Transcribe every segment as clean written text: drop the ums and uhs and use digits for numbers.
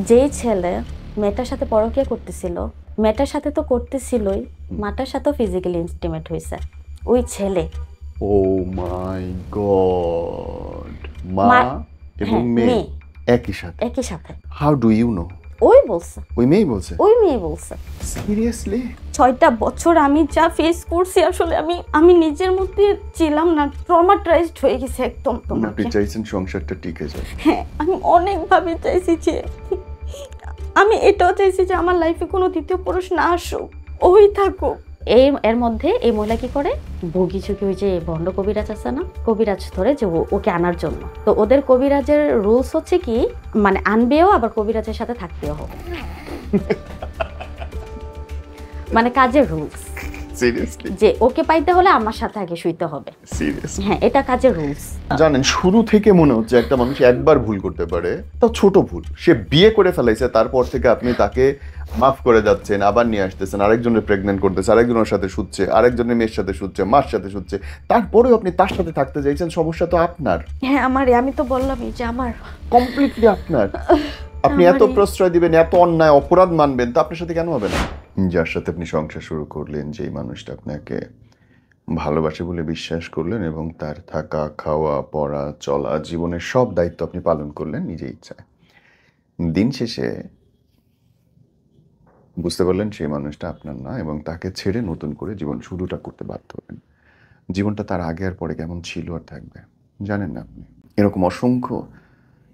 যেই ছেলে মেয়েটার সাথে পরকীয়া করতেছিল, মেয়েটার সাথে তো করতেছিলই, মাটার সাথেও ফিজিক্যালি ইন্টিমেট হয়েছে ওই ছেলে। ও মাই গড, মা এবং হ্যাঁ, মেয়ে একই সাথে? একই সাথে। How do you know? ওই বলছে, ওই মেয়ে বলছে? ওই মেয়ে বলছে। সিরিয়াসলি? 6টা বছর আমি যা ফেস করছি, আসলে আমি নিজের মধ্যে ছিলাম না, ট্রমাটাইজড হয়ে গেছে একদম। আপনি চাইছেন সংসারটা টিকে যায়? হ্যাঁ, আমি অনেকভাবে চাইছি যে, আমি এটাও চাইছি যে আমার লাইফে কোনো দ্বিতীয় পুরুষ না আসুক, ওই থাকুক। এর মধ্যে এই মহিলা কি করে, ভোগী ঝুঁকি, ওই যে ভণ্ড কবিরাজ আছে না, কবিরাজ ধরে যে ওকে আনার জন্য। তো ওদের কবিরাজের রুলস হচ্ছে কি, মানে আনবেও আবার কবিরাজের সাথে থাকতেও হবে, মানে কাজের রুলস। সিরিয়াসলি? যে ওকে পাইতে হলে আমার সাথে আগে শুইতে হবে। সিরিয়াসলি? হ্যাঁ, এটা কাজের রুলস। জানেন, শুরু থেকে মনে হচ্ছে একটা মানুষ একবার ভুল করতে পারে, তা ছোট ভুল, সে বিয়ে করে ফেলাইছে, তারপর থেকে আপনি তাকে মাফ করে যাচ্ছেন, আবার নিয়ে আসতেছেন, আরেকজনের প্রেগনেন্ট করতেছে, আরেকজনের সাথে শুচ্ছে, আরেকজনের মেয়ের সাথে শুচ্ছে, মার সাথে শুচ্ছে, তারপরেও আপনি তার সাথে থাকতে চাইছেন। সমস্যা তো আপনার। হ্যাঁ, আমি তো বললামই যে আমার কমপ্লিটলি আপনার। আপনি এত প্রশ্রয় দিবেন, এত অন্যায় অপরাধ মানবেন, তা আপনার সাথে কেন হবে না? যার সাথে আপনি সংসার শুরু করলেন, যেই মানুষটা আপনাকে ভালোবাসে বলে বিশ্বাস করলেন এবং তার থাকা, খাওয়া, পড়া, চলা, জীবনের সব দায়িত্ব আপনি পালন করলেন নিজের ইচ্ছায়। দিন শেষে বুঝতে পারলেন সেই মানুষটা আপনার না এবং তাকে ছেড়ে নতুন করে জীবন শুরুটা করতে বাধ্য হলেন। জীবনটা তার আগে আর পরে কেমন ছিল আর থাকবে জানেন না আপনি? এরকম অসংখ্য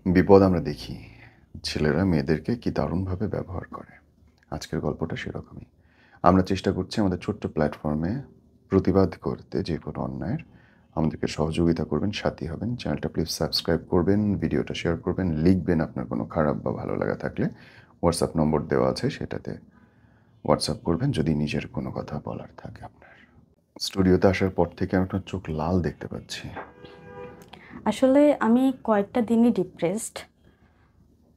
বিপদ আমরা দেখি। ছেলেরা মেয়েদেরকে কি দারুণভাবে ব্যবহার করে। আজকের গল্পটা সেরকমই। আমরা চেষ্টা করছি আমাদের ছোট্ট প্ল্যাটফর্মে প্রতিবাদ করতে যে কোনো অন্যায়ের। আমাদেরকে সহযোগিতা করবেন, সাথী হবেন। চ্যানেলটা প্লিজ সাবস্ক্রাইব করবেন, ভিডিওটা শেয়ার করবেন, লিখবেন আপনার কোনো খারাপ বা ভালো লাগা থাকলে। হোয়াটসঅ্যাপ নম্বর দেওয়া আছে, সেটাতে হোয়াটসঅ্যাপ করবেন যদি নিজের কোনো কথা বলার থাকে আপনার। স্টুডিওতে আসার পর থেকে আমি আপনার চোখ লাল দেখতে পাচ্ছি। আসলে আমি কয়েকটা দিনই ডিপ্রেসড।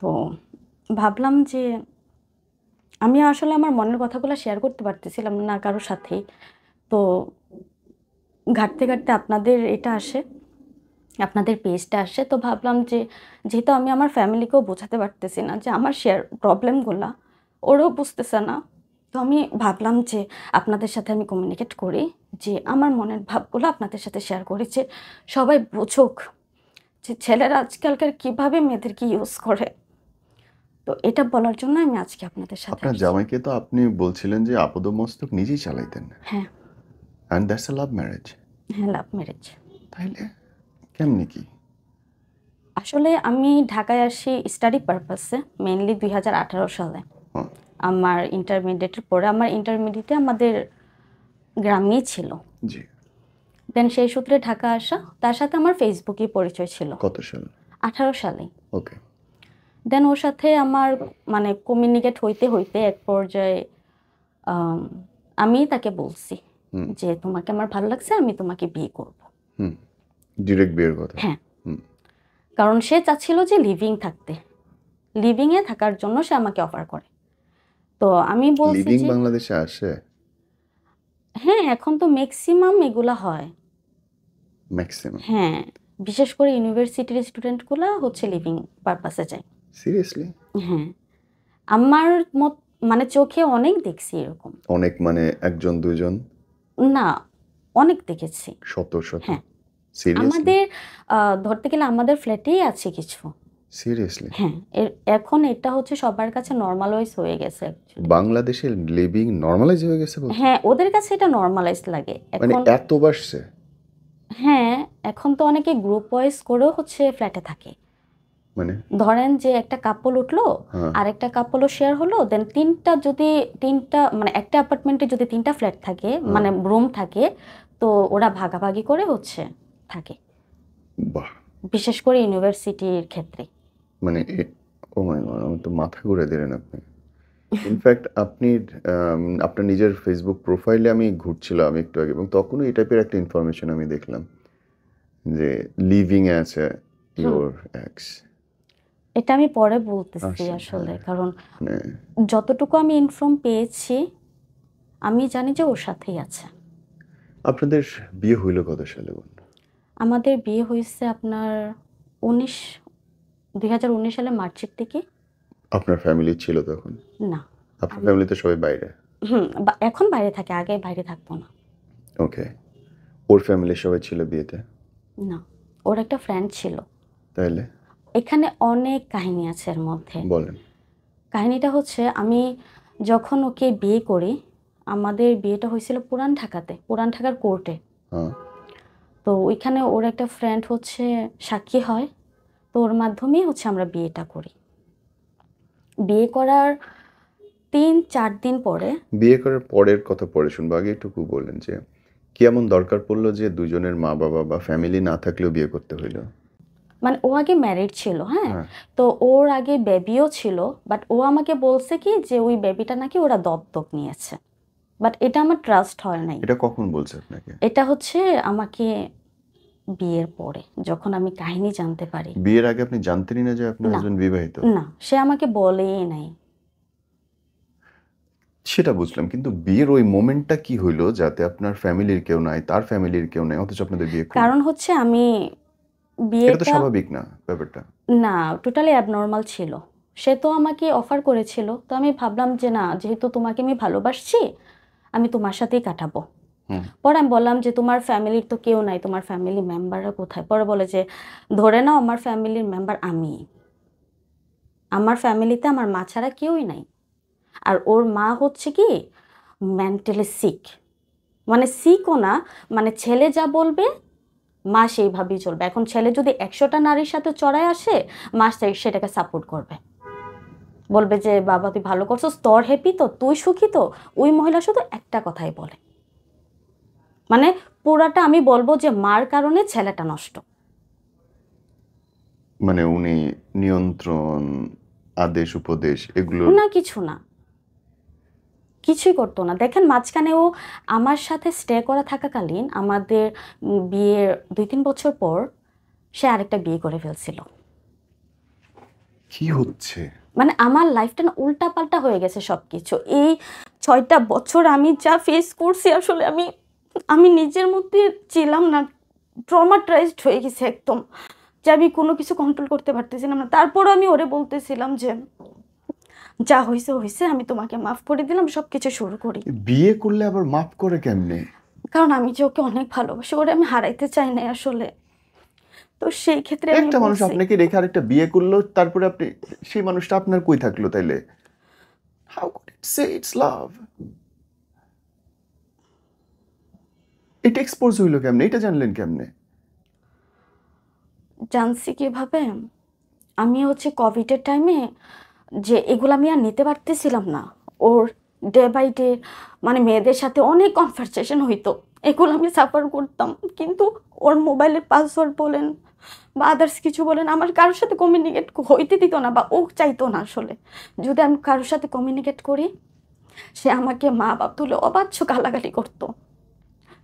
তো ভাবলাম যে আমি আসলে আমার মনের কথাগুলো শেয়ার করতে পারতেছিলাম না কারোর সাথেই। তো ঘাঁটতে ঘাঁটতে আপনাদের এটা আসে, আপনাদের পেজটা আসে। তো ভাবলাম যে যেহেতু আমি আমার ফ্যামিলিকেও বোঝাতে পারতেছি না যে আমার শেয়ার প্রবলেমগুলা, ওরাও বুঝতেছে না, তো আমি ভাবলাম যে আপনাদের সাথে আমি কমিউনিকেট করি, যে আমার মনের ভাবগুলো আপনাদের সাথে শেয়ার করি, যে সবাই বুঝুক যে ছেলেরা আজকালকার কীভাবে মেয়েদেরকে ইউজ করে। তো এটা বলার জন্য আমি আজকে আপনাদের সাথে আপনার আসছি। জামাইকে তো আপনি বলছিলেন যে আপাদমস্তক নিজেই চালাইতেন। হ্যাঁ, and that's a love marriage. হ্যাঁ, লাভ ম্যারেজ। তাইলে কেমনি কি? আসলে আমি ঢাকায় আসি স্টাডি পারপাসে, মেইনলি 2018 সালে। হ্যাঁ, আমার ইন্টারমিডিয়েটের পরে, আমার ইন্টারমিডিয়েটে আমাদের গ্রামেই ছিল। জি। দেন সেই সূত্রে ঢাকা আসা, তার সাথে আমার ফেসবুকে পরিচয় ছিল কত সাল? 18 সালে। ওকে। দেন ওর সাথে আমার মানে কমিউনিকেট হইতে হইতে এক পর্যায়ে আম, আমি তাকে বলছি যে তোমাকে আমার ভালো লাগছে, আমি তোমাকে বিয়ে করব। হুম, ডিরেক্ট বিয়ের কথা? হ্যাঁ, হুম। কারণ সে চাচ্ছিল যে লিভিংয়ে থাকার জন্য সে আমাকে অফার করে। তো আমি বলছি লিভিং যে বাংলাদেশে আসে? হ্যাঁ, এখন তো ম্যাক্সিমাম এগুলা হয়। ম্যাক্সিমাম? হ্যাঁ, বিশেষ করে ইউনিভার্সিটির স্টুডেন্টগুলা হচ্ছে লিভিং পারপাসে যায়। সিরিয়াসলি? হ্যাঁ, আমার মত মানে চোখে অনেক দেখছি এরকম। অনেক মানে একজন দুজন? না, অনেক দেখেছি। শত শত? হ্যাঁ, সিরিয়াসলি? আমাদের ধরতে গেলে আমাদের ফ্ল্যাটেই আছে কিছু। সিরিয়াসলি? হ্যাঁ, এখন এটা হচ্ছে সবার কাছে নরমালাইজ হয়ে গেছে actually। বাংলাদেশে লিভিং নর্মালাইজ হয়ে গেছে বলতে? হ্যাঁ, ওদের কাছে এটা নরমালাইজ লাগে মানে এখন। এত বাড়ছে? হ্যাঁ, এখন তো অনেকে গ্রুপ ওয়াইজ করেও হচ্ছে ফ্ল্যাটে থাকে। মানে? ধরেন যে একটা কাপল উঠলো, হ্যাঁ। আরেকটা কাপলও শেয়ার হলো, দেন তিনটা মানে একটা অ্যাপার্টমেন্টে যদি 3টা ফ্ল্যাট থাকে, মানে রুম থাকে, তো ওরা ভাগাভাগি করে হচ্ছে থাকে, বাহ! বিশেষ করে ইউনিভার্সিটির ক্ষেত্রে। মানে ও মাই গড, আমার তো মাথা ঘুরে দিলেন আপনি। ইনফ্যাক্ট আপনি আপনার নিজের ফেসবুক প্রোফাইলে আমি ঘুরছিলাম একটু আগে এবং তখনও এই টাইপের একটা ইনফরমেশন আমি দেখলাম যে লিভিং এ আছে ইওর এক্স। এটা আমি পরে বলতেছি আচ্ছা, আসলে, হ্যাঁ। কারণ মানে যতটুকু আমি ইনফর্ম পেয়েছি, আমি জানি যে ওর সাথেই আছে। আপনাদের বিয়ে হইল কত সালে বোন? আমাদের বিয়ে হয়েছে আপনার 2019 সালে মার্চের দিকে। আপনার ফ্যামিলি ছিল তখন? না। আপনার ফ্যামিলিতে সবাই বাইরে? এখন বাইরে থাকে, আগে বাইরে থাকতো না। ওকে। ওর ফ্যামিলির সবাই ছিল বিয়েতে? না, ওর একটা ফ্রেন্ড ছিল। তাইলে? এখানে অনেক কাহিনী আছে এর মধ্যে। বলেন। কাহিনীটা হচ্ছে, আমি যখন ওকে বিয়ে করি, আমাদের বিয়েটা হয়েছিল পুরান ঢাকাতে, পুরান ঢাকার কোর্টে। হ্যাঁ। তো ওইখানে ওর একটা ফ্রেন্ড হচ্ছে সাক্ষী হয়। তো ওর মাধ্যমেই হচ্ছে আমরা বিয়েটা করি। বিয়ে করার 3-4 দিন পরে বিয়ে করার পরের কথা পরে শুনবো। আগে একটু বললেন যে, কি এমন দরকার পড়লো যে দুজনের মা-বাবা বা ফ্যামিলি না থাকলেও বিয়ে করতে হইল? মানে ও আগে ম্যারিড ছিল, হ্যাঁ? হ্যাঁ। তো ওর আগে বেবিও ছিল, বাট ও আমাকে বলছে কি যে ওই বেবিটা নাকি ওরা দত্তক নিয়েছে। বাট এটা আমার ট্রাস্ট হয় নাই। এটা কখন বলছে আপনাকে? এটা হচ্ছে আমাকে বিয়ের পরে, যখন আমি কাহিনী জানতে পারি। বিয়ের আগে আপনি জানতেনই না যে আপনার না। হাসব্যান্ড বিবাহিত? না, সে আমাকে বলেই নাই। সেটা বুঝলাম। কিন্তু বিয়ের ওই মোমেন্টটা কি হইল যাতে আপনার ফ্যামিলির কেউ নাই, তার ফ্যামিলির কেউ নাই, অথচ আপনাদের বিয়ে করলেন? কারণ হচ্ছে আমি এটা তো বিয়েটা স্বাভাবিক না ব্যাপারটা। না, টোটালি অ্যাবনর্মাল ছিল। সে তো আমাকে অফার করেছিল। তো আমি ভাবলাম যে না, যেহেতু তোমাকে আমি ভালোবাসছি, আমি তোমার সাথেই কাটাবো। হুম। পরে আমি বললাম যে তোমার ফ্যামিলির তো কেউ নাই, তোমার ফ্যামিলি মেম্বাররা কোথায়? পরে বলে যে ধরে নাও আমার ফ্যামিলির মেম্বার আমি। আমার ফ্যামিলিতে আমার মা ছাড়া কেউই নাই। আর ওর মা হচ্ছে কি মেন্টালি সিক। মানে সিকও না, মানে ছেলে যা বলবে মা সেইভাবেই চলবে। এখন ছেলে যদি 100টা নারীর সাথে চড়ায় আসে, মা সেটাকে সাপোর্ট করবে। বলবে যে বাবা তুই ভালো করছস, তোর হ্যাপি তো, তুই সুখী তো। ওই মহিলা শুধু একটা কথাই বলে, মানে পুরাটা আমি বলবো যে মার কারণে ছেলেটা নষ্ট। মানে উনি নিয়ন্ত্রণ, আদেশ, উপদেশ এগুলো না, কিছু না, কিছুই করতো না। দেখেন মাঝখানে ও আমার সাথে স্টে করা থাকাকালীন, আমাদের বিয়ের 2-3 বছর পর সে আরেকটা বিয়ে করে ফেলছিল। কি হচ্ছে? মানে আমার লাইফটা না উল্টাপাল্টা হয়ে গেছে সব কিছু। এই 6টা বছর আমি যা ফেস করছি, আসলে আমি আমি নিজের মধ্যে ছিলাম না, ট্রমাটাইজড হয়ে গেছি একদম, যে আমি কোনো কিছু কন্ট্রোল করতে পারতেছিলাম না। তারপরও আমি ওরে বলতেছিলাম যে যা হয়েছে হয়েছে, আমি তোমাকে মাফ করে দিলাম, সব কিছু শুরু করি। বিয়ে করলে আবার মাফ করে কেমনে? কারণ আমি যে ওকে অনেক ভালোবাসি, ওরে আমি হারাইতে চাই না আসলে। তো সেই ক্ষেত্রে আমি একটা মানুষ বলছি, আপনাকে রেখে আরেকটা বিয়ে করলো, তারপরে আপনি সেই মানুষটা আপনার কই থাকলো তাইলে? How could it say it's love? এটা এক্সপোজ হইলো কেমনে? এটা জানলেন কেমনে? জানছি কিভাবে, আমি হচ্ছে কোভিডের টাইমে যে এগুলো আমি আর নিতে পারতেছিলাম না। ওর ডে বাই ডে মানে মেয়েদের সাথে অনেক কনভারসেশন হইতো, এগুলো আমি সাফার করতাম। কিন্তু ওর মোবাইলের পাসওয়ার্ড বলেন বা আদার্স কিছু বলেন, আমার কারোর সাথে কমিউনিকেট হইতে দিত না, বা ও চাইতো না আসলে। যদি আমি কারোর সাথে কমিউনিকেট করি, সে আমাকে মা বাপ তুলে অবাচ্য গালাগালি করতো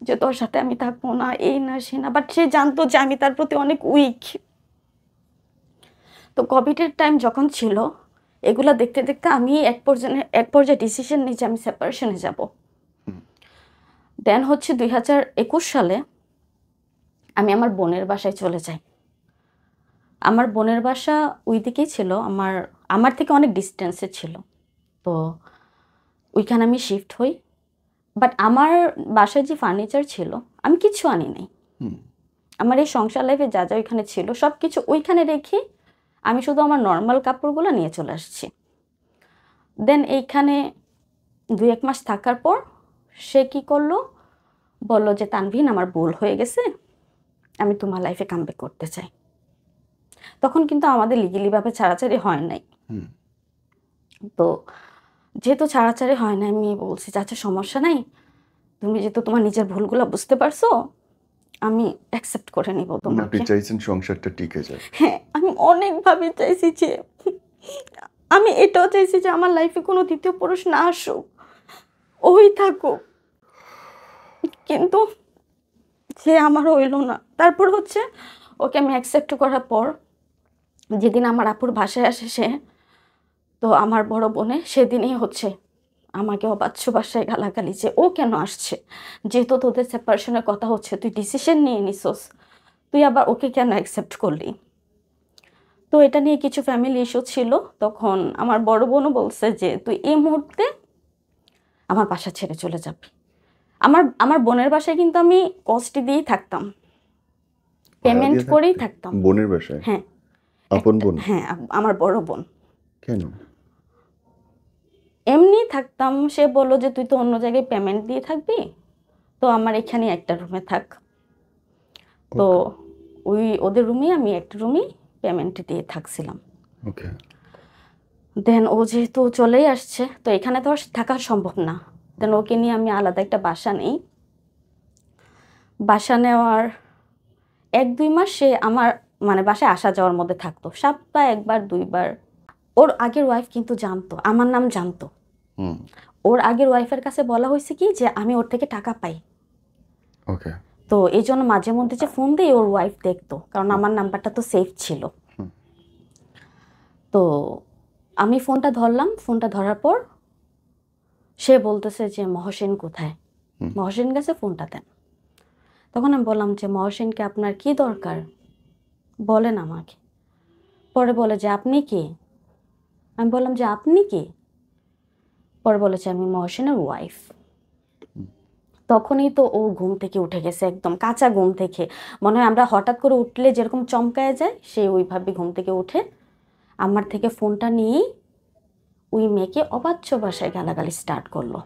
যে তোর সাথে আমি থাকবো না, এই না সে না। বাট সে জানতো যে আমি তার প্রতি অনেক উইক। তো কোভিডের টাইম যখন ছিল, এগুলা দেখতে দেখতে আমি এক পর্যায়ে ডিসিশন নিই যে আমি সেপারেশনে যাব। দেন হচ্ছে 2021 সালে আমি আমার বোনের বাসায় চলে যাই। আমার বোনের বাসা ওই দিকেই ছিল, আমার আমার থেকে অনেক ডিস্টেন্সে ছিল। তো ওইখানে আমি শিফট হই। বাট আমার বাসায় যে ফার্নিচার ছিল, আমি কিছু আনি নাই। হুম। আমার এই সংসার লাইফে যা যা ওইখানে ছিল সব কিছু ওইখানে রেখে আমি শুধু আমার নর্মাল কাপড়গুলো নিয়ে চলে আসছি। দেন এইখানে 2-1 মাস থাকার পর সে কি করলো, বলল যে তানভীর আমার ভুল হয়ে গেছে, আমি তোমার লাইফে কামব্যাক করতে চাই। তখন কিন্তু আমাদের লিগ্যালিভাবে ছাড়াছাড়ি হয় নাই। হুম। তো যেহেতু ছাড়াছাড়ি হয় না, আমি বলছি যে আচ্ছা সমস্যা নাই, তুমি যেহেতু তোমার নিজের ভুলগুলো বুঝতে পারছো, আমি অ্যাকসেপ্ট করে নিব মানে আপনি তোমাকে। চাইছেন সংসারটা টিকে যাক। হ্যাঁ, আমি অনেকভাবে চাইছি যে আমি এটাও চাইছি যে আমার লাইফে কোনো দ্বিতীয় পুরুষ না আসুক, ওই থাকুক। কিন্তু সে আমার হইল না। তারপর হচ্ছে ওকে আমি অ্যাকসেপ্ট করার পর যেদিন আমার আপুর বাসায় আসে সে, তো আমার বড় বোনে সেদিনই হচ্ছে আমাকে অবাচ্য ভাষায় গালাগালি যে ও কেন আসছে, যেহেতু তোদের সেপারেশনের কথা হচ্ছে, তুই ডিসিশন নিয়ে নিছস, তুই আবার ওকে কেন অ্যাকসেপ্ট করলি। তো তো এটা নিয়ে কিছু ফ্যামিলি ইস্যু ছিল। তখন আমার বড় বোনও বলছে যে তুই এই মুহূর্তে আমার বাসা ছেড়ে চলে যাবি। আমার বোনের বাসায় কিন্তু আমি কস্ট দিয়েই থাকতাম, ভাড়া পেমেন্ট দিয়ে করেই থাকতেন থাকতাম। বোনের বাসায়? হ্যাঁ, আপন একটা বোন? হ্যাঁ, আমার বড় বোন। কেন? এমনি থাকতাম। সে বলল যে তুই তো অন্য জায়গায় পেমেন্ট দিয়ে থাকবি, তো আমার এখানে একটা রুমে থাক। তো ওকে, ওদের রুমেই আমি একটা রুমেই পেমেন্ট দিয়ে থাকছিলাম। ওকে। দেন ও যেহেতু চলেই আসছে, তো এখানে তো আর থাকা সম্ভব না। দেন ওকে নিয়ে আমি আলাদা একটা বাসা নেই। বাসা নেওয়ার 1-2 মাস সে আমার মানে বাসায় আসা যাওয়ার মধ্যে থাকতো, সপ্তাহে 1-2 বার। ওর আগের ওয়াইফ কিন্তু জানতো, আমার নাম জানতো। হুম, ওর আগের ওয়াইফের কাছে বলা হয়েছে কি যে আমি ওর থেকে টাকা পাই। ওকে। তো এই জন্য মাঝে মধ্যে যে ফোন দিই ওর ওয়াইফ দেখতো, কারণ আমার নাম্বারটা তো সেভ ছিল। হুম, তো আমি ফোনটা ধরলাম, ফোনটা ধরার পর সে বলতেছে যে মহসিন কোথায়, হুম। মহসিন কাছে ফোনটা দেন। তখন আমি বললাম যে মহসিনকে আপনার কি দরকার, বলেন আমাকে। পরে বলে যে আপনি কে। আমি বললাম যে আপনি কে। পরে বলেছে আমি মহসিনের ওয়াইফ। তখনই তো ও ঘুম থেকে উঠে গেছে, একদম কাঁচা ঘুম থেকে। মনে হয় আমরা হঠাৎ করে উঠলে যেরকম চমকায় যায়, সে ওইভাবে ঘুম থেকে উঠে আমার থেকে ফোনটা নিয়েই ওই মেয়েকে অবাচ্য ভাষায় গালাগালি স্টার্ট করলো।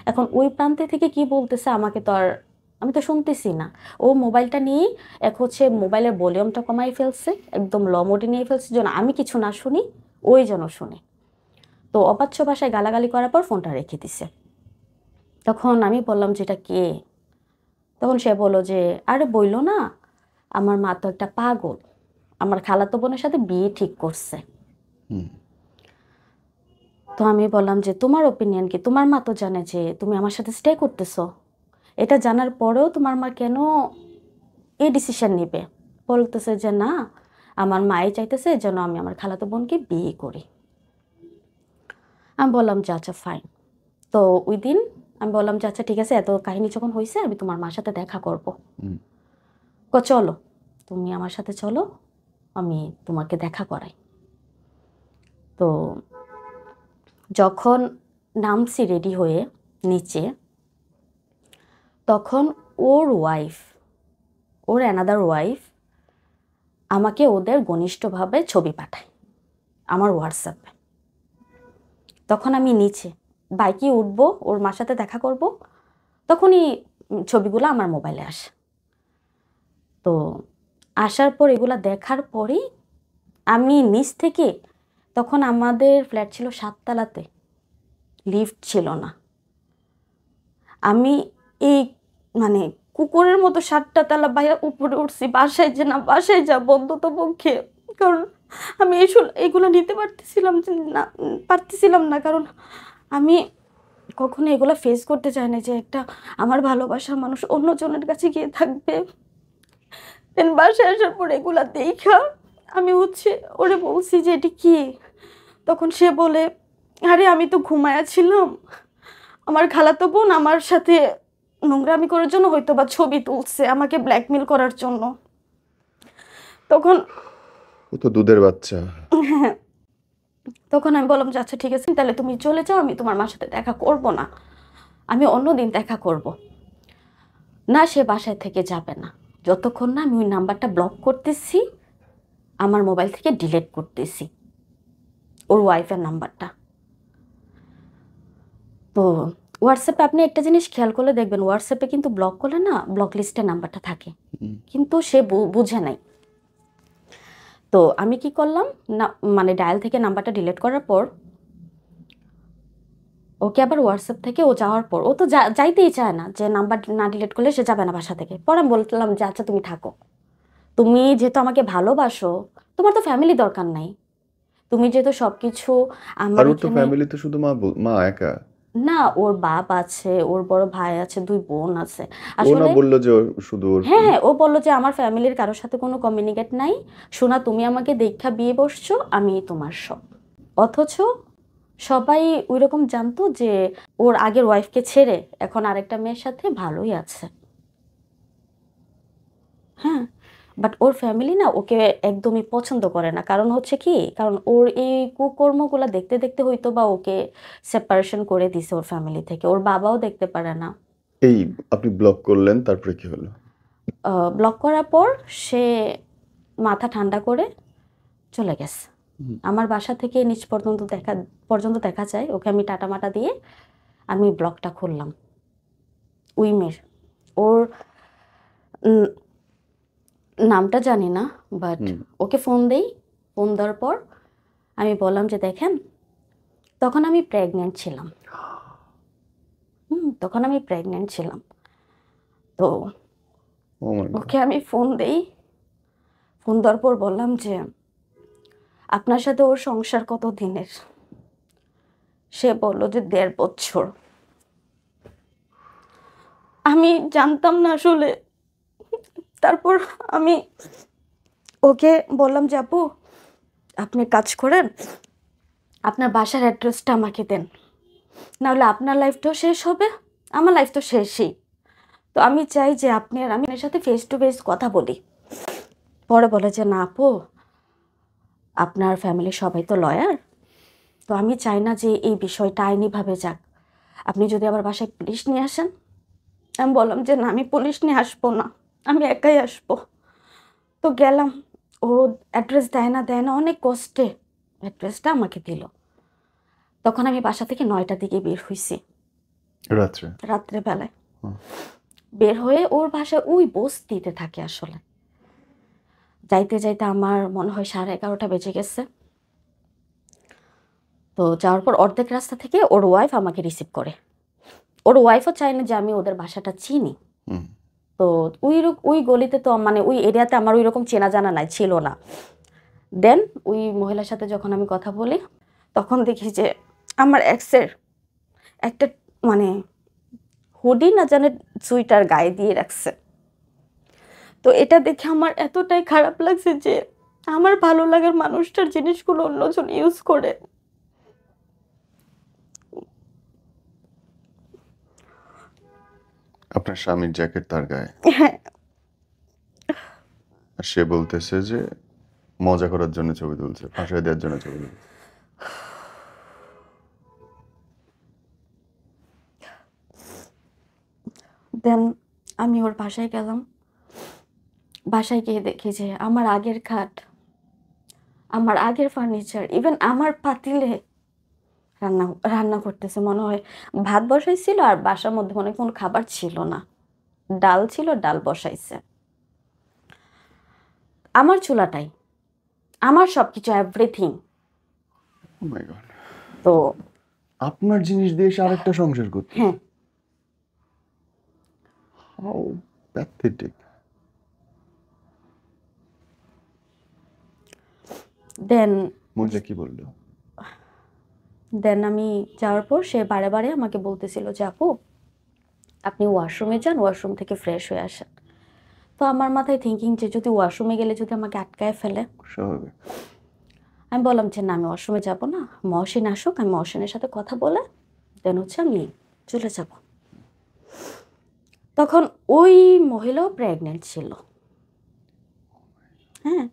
এখন ওই প্রান্তে থেকে কি বলতেছে আমাকে তো আর, আমি তো শুনতেছি না। ও মোবাইলটা নিয়ে হচ্ছে মোবাইলের ভলিউমটা কমাই ফেলছে, একদম লো মোডে নিয়ে ফেলছে যেন আমি কিছু না শুনি, ওই যেন শুনে। তো অবাচ্য ভাষায় গালাগালি করার পর ফোনটা রেখে দিছে। তখন আমি বললাম যে এটা কে। তখন সে বলল যে আরে বইলো না, আমার মা তো একটা পাগল, আমার খালাতো বোনের সাথে বিয়ে ঠিক করছে। হুম, তো আমি বললাম যে তোমার ওপিনিয়ন কি, তোমার মা তো জানে যে তুমি আমার সাথে স্টে করতেছো, এটা জানার পরেও তোমার মা কেন এই ডিসিশন নিবে। বলতেছে যে না, আমার মাই চাইতেছে যেন আমি আমার খালাতো বোনকে বিয়ে করি। আমি বললাম যে আচ্ছা ফাইন। তো ওই দিন আমি বললাম যে আচ্ছা ঠিক আছে, এত কাহিনী যখন হয়েছে আমি তোমার মার সাথে দেখা করব। হুম। চলো, তুমি আমার সাথে চলো, আমি তোমাকে দেখা করাই। তো যখন নামছি রেডি হয়ে নিচে, তখন ওর ওয়াইফ, ওর অ্যানাদার ওয়াইফ আমাকে ওদের ঘনিষ্ঠভাবে ছবি পাঠায় আমার হোয়াটসঅ্যাপে। তখন আমি নিচে বাইকে উঠবো, ওর মার সাথে দেখা করব, তখনই ছবিগুলো আমার মোবাইলে আসে। তো আসার পর এগুলা দেখার পরেই আমি নিচ থেকে, তখন আমাদের ফ্ল্যাট ছিল 7 তলাতে, লিফট ছিল না। আমি এই মানে কুকুরের মতো 7টা তালা বাইরে উপরে উঠছি, বাসায় যে না বাসায় যা বন্ধুত্ব পক্ষে। কারণ আমি এগুলো নিতে পারতেছিলাম যে না, পারতেছিলাম না, কারণ আমি কখনো এগুলো ফেস করতে চাই না যে একটা আমার ভালোবাসার মানুষ অন্যজনের কাছে গিয়ে থাকবে। দেন বাসায় আসার পর এগুলা দেখা আমি হচ্ছে ওরে বলছি যে এটি কি। তখন সে বলে আরে আমি তো ঘুমায়াছিলাম, আমার খালাতো বোন আমার সাথে নোংরামি করার জন্য হয়তো বা ছবি তুলছে আমাকে ব্ল্যাকমেল করার জন্য। তখন ও তো দুধের বাচ্চা। হ্যাঁ, তখন আমি বললাম যে আচ্ছা ঠিক আছে তাহলে তুমি চলে যাও, আমি তোমার মার সাথে দেখা করব না, আমি অন্য দিন দেখা করব। না, সে বাসায় থেকে যাবে না যতক্ষণ না আমি ওই নাম্বারটা ব্লক করতেছি, আমার মোবাইল থেকে ডিলিট করতেছি ওর ওয়াইফের নাম্বারটা। তো হোয়াটসঅ্যাপে আপনি একটা জিনিস খেয়াল করলে দেখবেন, হোয়াটসঅ্যাপে কিন্তু ব্লক করলে না ব্লক লিস্টের নাম্বারটা থাকে, হুম, কিন্তু সে বুঝে নাই। তো আমি কি করলাম না, মানে ডায়াল থেকে নাম্বারটা ডিলিট করার পর ওকে আবার হোয়াটসঅ্যাপ থেকে ও যাওয়ার পর ও তো যাইতেই চায় না, যে নাম্বার না ডিলিট করলে সে যাবে না বাসা থেকে। পরে আমি বললাম যে আচ্ছা তুমি থাকো, তুমি যেহেতু আমাকে ভালোবাসো, তোমার তো ফ্যামিলি দরকার নাই, তুমি যেহেতু সব কিছু আমার আর ওর তো এখানে। ফ্যামিলি তো শুধু মা একা। না, ওর বাপ আছে, ওর বড় ভাই আছে, 2 বোন আছে ও না আসলে। বললো যে শুধু ওর। হ্যাঁ হ্যাঁ, ও বললো যে আমার ফ্যামিলির কারোর সাথে কোনো কমিউনিকেট নাই, শোনা তুমি আমাকে দেখা বিয়ে বসছো, আমি তোমার সব। অথচ সবাই ওই রকম জানতো যে ওর আগের ওয়াইফকে ছেড়ে এখন আরেকটা মেয়ের সাথে ভালোই আছে। হ্যাঁ, বাট ওর ফ্যামিলি না ওকে একদমই পছন্দ করে না। কারণ হচ্ছে কি, কারণ ওর এই কুকর্মগুলা দেখতে দেখতে হয়তো বা ওকে সেপারেশন করে দিছে ওর ফ্যামিলি থেকে। ওর বাবাও দেখতে পারে না। এই আপনি ব্লক করলেন, তারপরে কি হলো? ব্লক করার পর সে মাথা ঠান্ডা করে চলে গেছে। হুম। আমার বাসা থেকে নিচ পর্যন্ত দেখা যায়। ওকে আমি টাটা মাটা দিয়ে আমি ব্লগটা খুললাম। উইমের ওর উম, নামটা জানি না, বাট হুম। ওকে ফোন দেই। ফোন দেওয়ার পর আমি বললাম যে দেখেন, তখন আমি প্রেগনেন্ট ছিলাম। তখন আমি প্রেগনেন্ট ছিলাম। তো ও মাই গড। ওকে আমি ফোন দেই। ফোন দেওয়ার পর বললাম যে আপনার সাথে ওর সংসার কত দিনের? সে বলল যে ১.৫ বছর। আমি জানতাম না আসলে। তারপর আমি ওকে বললাম যে আপু, আপনি কাজ করেন, আপনার বাসার অ্যাড্রেসটা আমাকে দেন, নাহলে আপনার লাইফটাও শেষ হবে, আমার লাইফ তো শেষই। তো আমি চাই যে আপনি আর আমি এর সাথে ফেস টু ফেস কথা বলি। পরে বলে যে না আপু, আপনার ফ্যামিলির সবাই তো লয়ার, তো আমি চাই না যে এই বিষয়টা আইনিভাবে যাক। আপনি যদি আবার বাসায় পুলিশ নিয়ে আসেন। আমি বললাম যে না, আমি পুলিশ নিয়ে আসবো না, আমি একাই আসবো। তো গেলাম। ও অ্যাড্রেস দেয় না অনেক কষ্টে অ্যাড্রেসটা আমাকে দিল। তখন আমি বাসা থেকে 9টার দিকে বের হয়েছি, রাত্রে? রাত্রেবেলায়। হুম। বের হয়ে ওর বাসায় ওই বস্তিতে থাকে আসলে। যাইতে যাইতে আমার মনে হয় 11:30 বেজে গেছে। তো যাওয়ার পর অর্ধেক রাস্তা থেকে ওর ওয়াইফ আমাকে রিসিভ করে। ওর ওয়াইফও চায় না যে আমি ওদের বাসাটা চিনি। হুম। তো ওই গলিতে তো মানে ওই এরিয়াতে আমার ওই রকম চেনা জানা নাই, ছিল না। দেন ওই মহিলার সাথে যখন আমি কথা বলি, তখন দেখি যে আমার এক্সের একটা মানে হুডি না জানে সুইটার গায়ে দিয়ে রাখছে। তো এটা দেখে আমার এতটাই খারাপ লাগছে যে আমার ভালো লাগার মানুষটার জিনিসগুলো অন্যজন ইউজ করে। আপনার স্বামীর জ্যাকেট তার গায়ে, হ্যাঁ। আর সে বলতেছে যে মজা করার জন্য ছবি তুলছে, ফাঁসাই দেওয়ার জন্য ছবি তুলছে। দেন আমি ওর বাসায় গেলাম। বাসায় গিয়ে দেখি যে আমার আগের খাট, আমার আগের ফার্নিচার, ইভেন আমার পাতিলে রান্না রান্না করতেছে। মনে হয় ভাত বসাইছিল আর বাসার মধ্যে মনে হয় কোনো খাবার ছিল না, ডাল ছিল, ডাল বসাইছে। আমার চুলাটাই, আমার সবকিছু এভরিথিং। ও মাই গড। তো আপনার জিনিস দিয়ে সে আরেকটা সংসার করতেছে? হ্যাঁ। How pathetic. দেন মহিলা কি বললো? দেন আমি যাওয়ার পর সে বারে বারে আমাকে বলতেছিল যে আপু, আপনি ওয়াশরুমে যান, ওয়াশরুম থেকে ফ্রেশ হয়ে আসেন। তো আমার মাথায় থিঙ্কিং যে যদি ওয়াশরুমে গেলে যদি আমাকে আটকায় ফেলে। স্বাভাবিক। আমি বললাম যে না, আমি ওয়াশরুমে যাব না, মহসিন আসুক, আমি মহসিনের সাথে কথা বলে দেন হচ্ছে আমি চলে যাব। তখন ওই মহিলাও প্রেগনেন্ট ছিল। হ্যাঁ।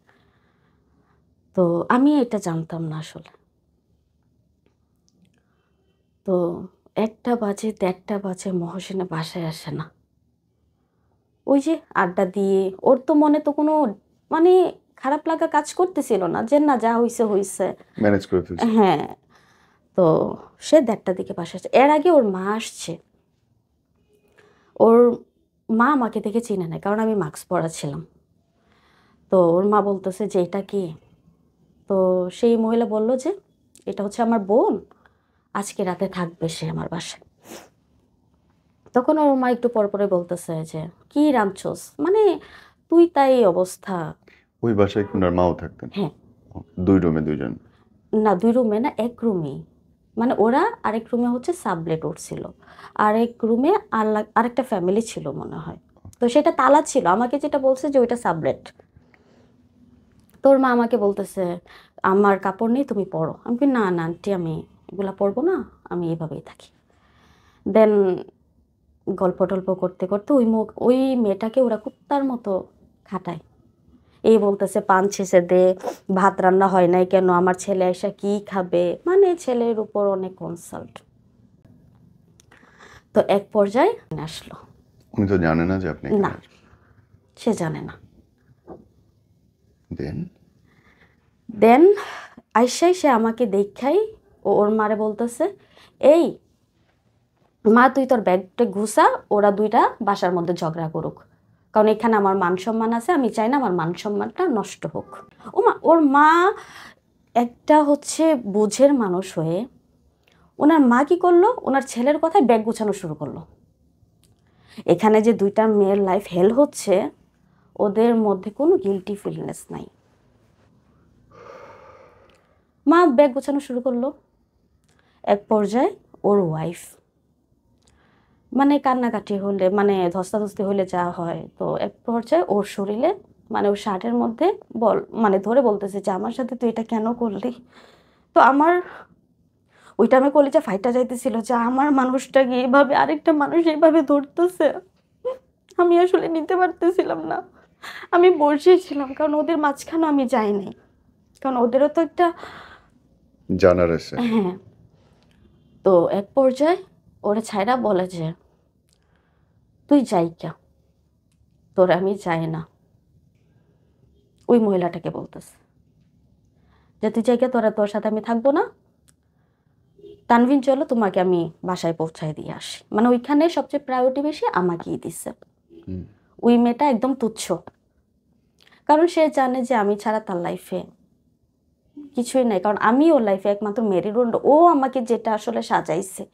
তো আমি এটা জানতাম না আসলে। তো 1টা বাজে, 1:30টা বাজে, মহসিনে বাসায় আসে না। ওই যে আড্ডা দিয়ে ওর তো মনে তো কোনো মানে খারাপ লাগা কাজ করতেছিল না, যে না যা হইছে হইছে। ম্যানেজ করে ফেলছে। হ্যাঁ। তো সে 1:30টার দিকে বাসায় আসছে। এর আগে ওর মা আসছে। ওর মা আমাকে দেখে চিনে নেয়, কারণ আমি মাস্ক পরা ছিলাম। তো ওর মা বলতেছে যে এটা কি? তো সেই মহিলা বলল যে এটা হচ্ছে আমার বোন, আজকে রাতে থাকবে সে আমার বাসায়। তখন ওর মা একটু পর পরে বলতেছে যে কি রাঁধছস, মানে তুই তাই এই অবস্থা। ওই বাসায় কি ওনার মাও থাকতেন? হ্যাঁ। 2 রুমে 2 জন? না, 2 রুমে না, 1 রুমেই। মানে ওরা আরেক রুমে হচ্ছে সাবলেট উঠছিল, আরেক রুমে আরেকটা ফ্যামিলি ছিল মনে হয়। তো সেটা তালা ছিল, আমাকে যেটা বলছে যে ওইটা সাবলেট। তোর মা আমাকে বলতেছে আমার কাপড় নেই, তুমি পরো। আমি বলি না না আন্টি, আমি এগুলা পরবো না, আমি এইভাবেই থাকি। দেন গল্প টল্প করতে করতে ওই মেয়েটাকে ওরা কুত্তার মতো খাটায়। এই বলতেছে পান ছেঁচে দে, ভাত রান্না হয় নাই কেন, আমার ছেলে এসে কি খাবে, মানে ছেলের উপর অনেক কনসাল্ট। তো এক পর্যায়ে আসলো। উনি তো জানে না যে আপনি না, এখানে আসবেন। সে জানে না। দেন দেন আইসাই সে আমাকে দেখাই ওর মারে বলতেছে, এই মা তুই তোর ব্যাগটা ঘুষা, ওরা দুইটা বাসার মধ্যে ঝগড়া করুক, কারণ এখানে আমার মান সম্মান আছে, আমি চাই না আমার মান সম্মানটা নষ্ট হোক। ওর মা একটা হচ্ছে বোঝের মানুষ হয়ে ওনার মা কি করলো, ওনার ছেলের কথায় ব্যাগ গুছানো শুরু করলো। এখানে যে দুইটা মেয়ের লাইফ হেল হচ্ছে, ওদের মধ্যে কোনো গিল্টি ফিলনেস নাই। মা ব্যাগ গোছানো শুরু করলো। এক পর্যায়ে ওর ওয়াইফ মানে কান্নাকাটি হলে, মানে ধস্তাধস্তি হলে যা হয়, তো এক পর্যায়ে ওর শরীরে মানে ওর শার্টের মধ্যে মানে ধরে বলতেছে যে আমার সাথে তুই এটা কেন করলি। তো আমার ওইটা আমি কলিজা ফাইটটা যাইতেছিল যে আমার মানুষটাকে এইভাবে আরেকটা মানুষ এইভাবে ধরতেছে, আমি আসলে নিতে পারতেছিলাম না। আমি বসেছিলাম, কারণ ওদের মাঝখানে আমি যাই নাই, কারণ ওদেরও তো একটা জানার আছে। হ্যাঁ। তো এক পর্যায়ে ওরা ছাইরা বলে যে তুই যাই কে, তোর আমি যাই না। ওই মহিলাটাকে বলতেছে যে তুই যাই কে, তোর সাথে আমি থাকবো না, তানভিন চলো তোমাকে আমি বাসায় পৌঁছায় দিয়ে আসি। মানে ওইখানে সবচেয়ে প্রায়োরিটি বেশি আমাকেই দিচ্ছে। ওই মেয়েটা একদম তুচ্ছ, কারণ সে জানে যে আমি ছাড়া তার লাইফে কিছুই নাই, কারণ আমি ওর লাইফে একমাত্র মেরিগোল্ড। ও আমাকে যেটা আসলে সাজাইছে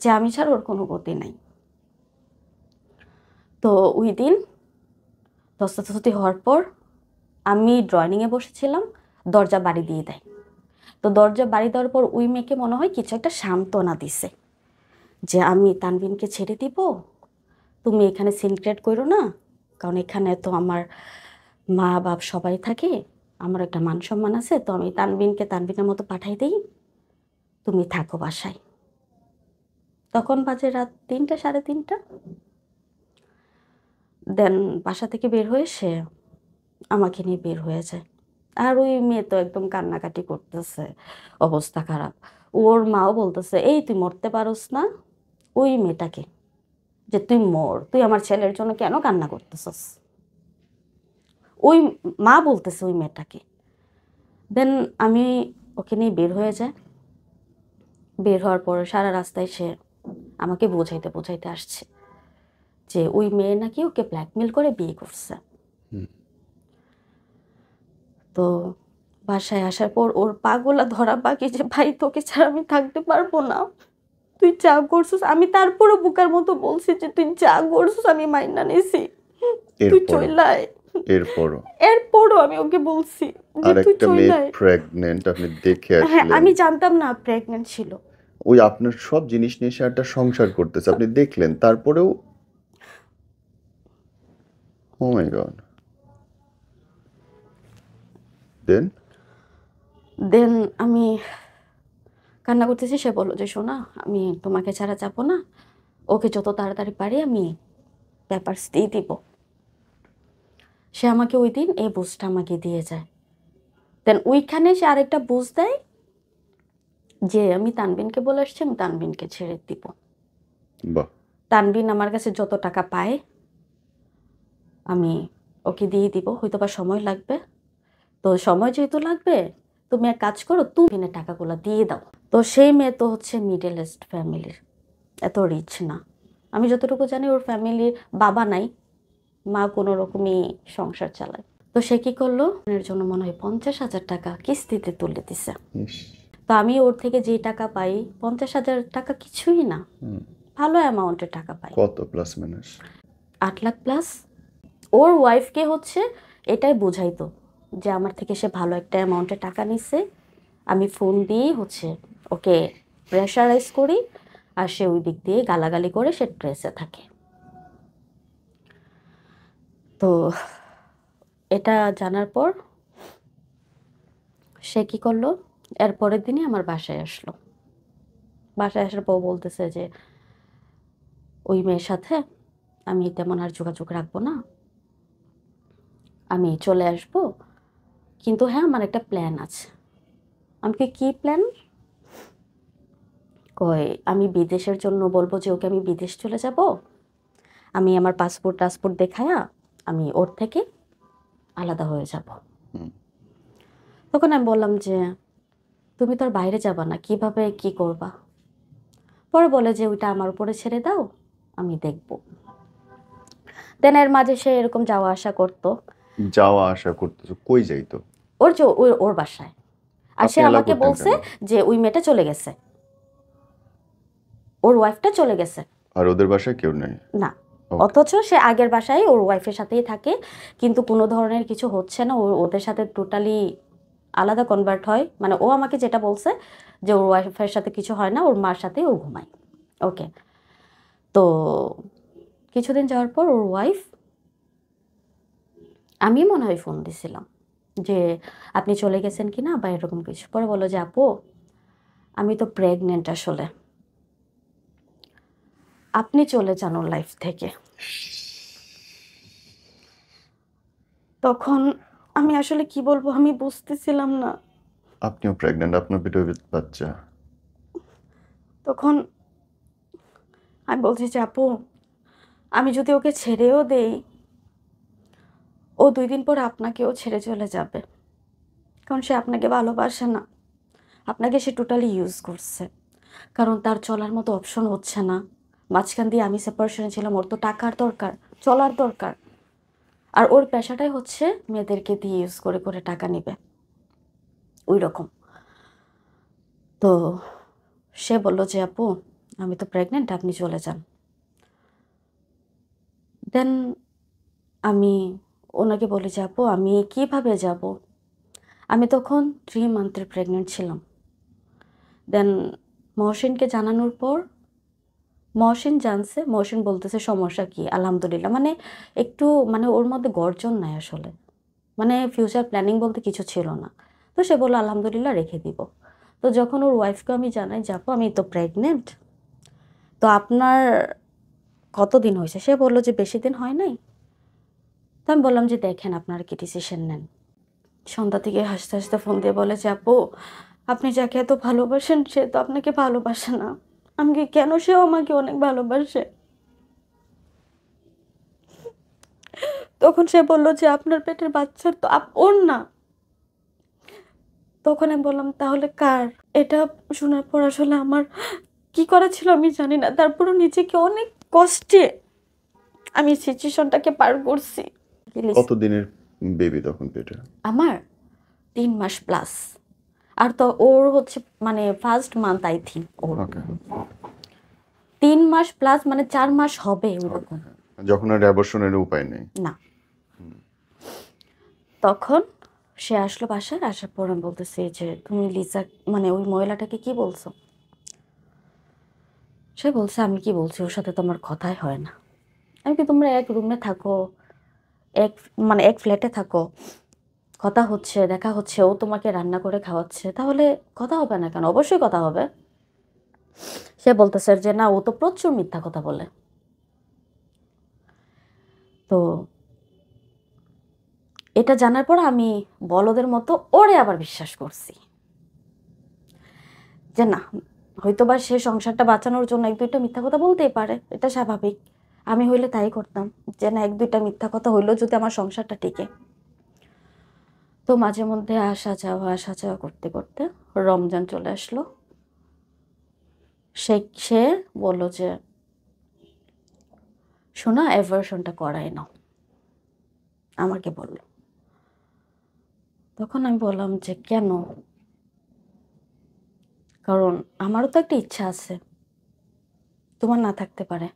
যে আমি ছাড়া ওর কোনো গতি নাই। তো ওই দিন ধস্তাধস্তি হওয়ার পর আমি ড্রয়িংয়ে বসেছিলাম, দরজা বাড়ি দিয়ে দেয়। তো দরজা বাড়ি দেওয়ার পর ওই মেয়েকে মনে হয় কিছু একটা সান্ত্বনা দিছে যে আমি তানভিনকে ছেড়ে দিব, তুমি এখানে সিন ক্রিয়েট করো না, কারণ এখানে তো আমার মা বাপ সবাই থাকে, আমার একটা মান সম্মান আছে, তো আমি তানভিনকে তানভিনের মতো পাঠাই দিই, তুমি থাকো বাসায়। তখন বাজে রাত 3টা 3:30। দেন বাসা থেকে বের হয়ে সে আমাকে নিয়ে বের হয়ে যায়। আর ওই মেয়ে তো একদম কান্নাকাটি করতেছে, অবস্থা খারাপ। ওর মাও বলতেছে এই তুই মরতে পারোস না, ওই মেয়েটাকে যে তুই মর, তুই আমার ছেলের জন্য কেন কান্না করতেছস, ওই মা বলতেছে ওই মেয়েটাকে। দেন আমি ওকে নিয়ে বের হয়ে যায়। বের হওয়ার পর সারা রাস্তায় সে আমাকে বোঝাইতে বোঝাইতে আসছে যে ওই মেয়ে নাকি ওকে ব্ল্যাকমেল করে বিয়ে করছে। তো বাসায় আসার পর ওর পাগলা ধরা বাকি যে ভাই তোকে ছাড়া আমি থাকতে পারবো না, তুই যা করছিস, আমি তারপরও বুকার মতো বলছি যে তুই যা করছিস আমি মাইনা নিছি, তুই চইলায়। এরপরও আমি ওকে বলছি যে তুই আরেকটা মেয়ে চইলায়। প্রেগনেন্ট, আপনি দেখে হ্যাঁ, আসলেন। আমি জানতাম না প্রেগনেন্ট ছিল। ওই আপনার সব জিনিস নিয়ে সে একটা সংসার করতেছে, আপনি দেখলেন, তারপরেও ও মাই গড। দেন আমি কান্না করতেছি, সে বললো যে শোনা আমি তোমাকে ছাড়া যাবো না, ওকে যত তাড়াতাড়ি পারি আমি পেপারস দিয়ে দিব। সে আমাকে ওই দিন এই বুঝটা আমাকে দিয়ে যায়। দেন ওইখানে সে আরেকটা বুঝ দেয় যে আমি তানবিনকে বলে আসছি আমি তানবিনকে ছেড়ে দিব। বাহ। তানবিন আমার কাছে যত টাকা পায় আমি ওকে দিয়ে দিব, হয়তো বা সময় লাগবে, তো সময় যেহেতু লাগবে তুমি এক কাজ করো, তুমি টাকাগুলো দিয়ে দাও। তো সেই মেয়ে তো হচ্ছে মিডল ইস্ট ফ্যামিলির, এত রিচ না। আমি যতটুকু জানি ওর ফ্যামিলির বাবা নাই, মা কোনো রকমই সংসার চালায়। তো সে কি করলো, এর জন্য মনে হয় 50,000 টাকা কিস্তিতে তুলে দিছে। তো আমি ওর থেকে যে টাকা পাই 50,000 টাকা কিছুই না, ভালো অ্যামাউন্টের টাকা পাই। কত প্লাস মাইনাস? 8 লাখ প্লাস। ওর ওয়াইফকে হচ্ছে এটাই বোঝাইতো যে আমার থেকে সে ভালো একটা অ্যামাউন্টের টাকা নিচ্ছে, আমি ফোন দিয়েই হচ্ছে ওকে প্রেশারাইজ করি, আর সে ওই দিক দিয়ে গালাগালি করে সে ড্রেসে থাকে। তো এটা জানার পর সে কি করলো, এর পরের দিনই আমার বাসায় আসলো। বাসায় আসার পর বলতেছে যে ওই মেয়ের সাথে আমি তেমন আর যোগাযোগ রাখবো না, আমি চলে আসব, কিন্তু হ্যাঁ আমার একটা প্ল্যান আছে। আমি কি প্ল্যান? কই আমি বিদেশের জন্য বলবো যে ওকে আমি বিদেশ চলে যাব, আমি আমার টাসপোর্ট দেখায়া আমি ওর থেকে আলাদা হয়ে যাব। হুম। তখন আমি বললাম যে তুমি তো আর বাইরে যাবা না, কিভাবে কি করবা? পরে বলে যে ওইটা আমার উপরে ছেড়ে দাও, আমি দেখব। দেন এর মাঝে সে এরকম যাওয়া আসা করতো যাওয়া আসা করতেছো, কই যাইতো? ওর যে ওর বাসায়। আর আপনি সে অ্যালাউ আমাকে করতেন বলছে কেন? যে ওই মেয়েটা চলে গেছে, ওর ওয়াইফটা চলে গেছে। আর ওদের বাসায় কেউ নেই? না, ওকে। অথচ সে আগের বাসায় ওর ওয়াইফের সাথেই থাকে, কিন্তু কোনো ধরনের কিছু হচ্ছে না, ওদের সাথে টোটালি আলাদা কনভার্ট হয়। মানে ও আমাকে যেটা বলছে যে ওর ওয়াইফের সাথে কিছু হয় না, ওর মার সাথেই ও ঘুমায়। ওকে। তো কিছুদিন যাওয়ার পর ওর ওয়াইফ, আমি মনে হয় ফোন দিছিলাম যে আপনি চলে গেছেন কি না বা এরকম কিছু। পরে বললো যে আপু আমি তো প্রেগনেন্ট, আসলে আপনি চলে যান ওর লাইফ থেকে। তখন আমি আসলে কি বলবো আমি বুঝতেছিলাম না। আপনিও প্রেগন্যান্ট, আপনার পেটে বাচ্চা। তখন আমি বলছি যে আপু আমি যদি ওকে ছেড়েও দেই, ও 2 দিন পর আপনাকেও ছেড়ে চলে যাবে, কারণ সে আপনাকে ভালোবাসে না, আপনাকে সে টোটালি ইউজ করছে। কারণ তার চলার মতো অপশন হচ্ছে না। মাঝখান দিয়ে আমি সেপারেশনে ছিলাম, ওর তো টাকার দরকার, চলার দরকার। আর ওর পেশাটাই হচ্ছে মেয়েদেরকে দিয়ে ইউজ করে করে টাকা নিবে, ওই রকম। তো সে বলল যে আপু আমি তো প্রেগনেন্ট, আপনি চলে যান। দেন আমি ওনাকে বলি যে আপু আমি কিভাবে যাব? আমি তখন 3 মান্থের প্রেগনেন্ট ছিলাম। দেন মহসিনকে জানানোর পর মহসিন জানছে, মহসিন বলতেছে সমস্যা কি, আলহামদুলিল্লাহ। মানে একটু মানে ওর মধ্যে গর্জন নাই আসলে, মানে ফিউচার প্ল্যানিং বলতে কিছু ছিল না। তো সে বললো আলহামদুলিল্লাহ রেখে দিব। তো যখন ওর ওয়াইফকে আমি জানাই যে আপু আমি তো প্রেগনেন্ট, তো আপনার কতদিন হয়েছে? সে বললো যে বেশি দিন হয় নাই। তো আমি বললাম যে দেখেন আপনার কি ডিসিশন নেন। সন্ধ্যা থেকে হাসতে হাসতে ফোন দিয়ে বলে যে আপু আপনি যাকে এত ভালোবাসেন সে তো আপনাকে ভালোবাসে না, আমাকে কেন সেও আমাকে অনেক ভালোবাসে। তখন সে বললো যে আপনার পেটের বাচ্চার তো ওর না। তখন আমি বললাম তাহলে কার? এটা শোনার পর আসলে আমার কি করা ছিল আমি জানি না, তারপরও নিজেকে অনেক কষ্টে আমি সিচুয়েশনটাকে পার করছি। কতদিনের বেবি তখন পেটে? আমার 3 মাস প্লাস। আর তো ওর হচ্ছে মানে ফার্স্ট মান্থ আই থিঙ্ক ওর ওকে। 3 মাস প্লাস, মানে 4 মাস হবে ওরকম। যখন আর অ্যাবর্শনের উপায় নেই। না, তখন সে আসলো বাসায়, আসার পর আমি বলতেছি যে তুমি লিজা মানে ওই মহিলাটাকে কি বলছো? সে বলছে আমি কি বলছি, ওর সাথে তো আমার কথাই হয় না। আমি কি তোমরা এক রুমে থাকো, এক মানে এক ফ্ল্যাটে থাকো, কথা হচ্ছে দেখা হচ্ছে, ও তোমাকে রান্না করে খাওয়াচ্ছে, তাহলে কথা হবে না কেন? অবশ্যই কথা হবে। সে বলতেছে যে না ও তো প্রচুর মিথ্যা কথা বলে। তো এটা জানার পর আমি বলদের মতো ওরে আবার বিশ্বাস করছি যে না হয়তোবা সে সংসারটা বাঁচানোর জন্য 1-2টা মিথ্যা কথা বলতেই পারে, এটা স্বাভাবিক। আমি হইলে তাই করতাম, যে না 1-2টা মিথ্যা কথা হইলেও যদি আমার সংসারটা টিকে। তো মাঝে মধ্যে আসা যাওয়া করতে করতে রমজান চলে আসলো। সে বলল যে শোনা অ্যাভার্শনটা করাই নাও, আমাকে বলল। তখন আমি বললাম যে কেন? কারণ আমারও তো একটা ইচ্ছা আছে, তোমার না থাকতে পারে।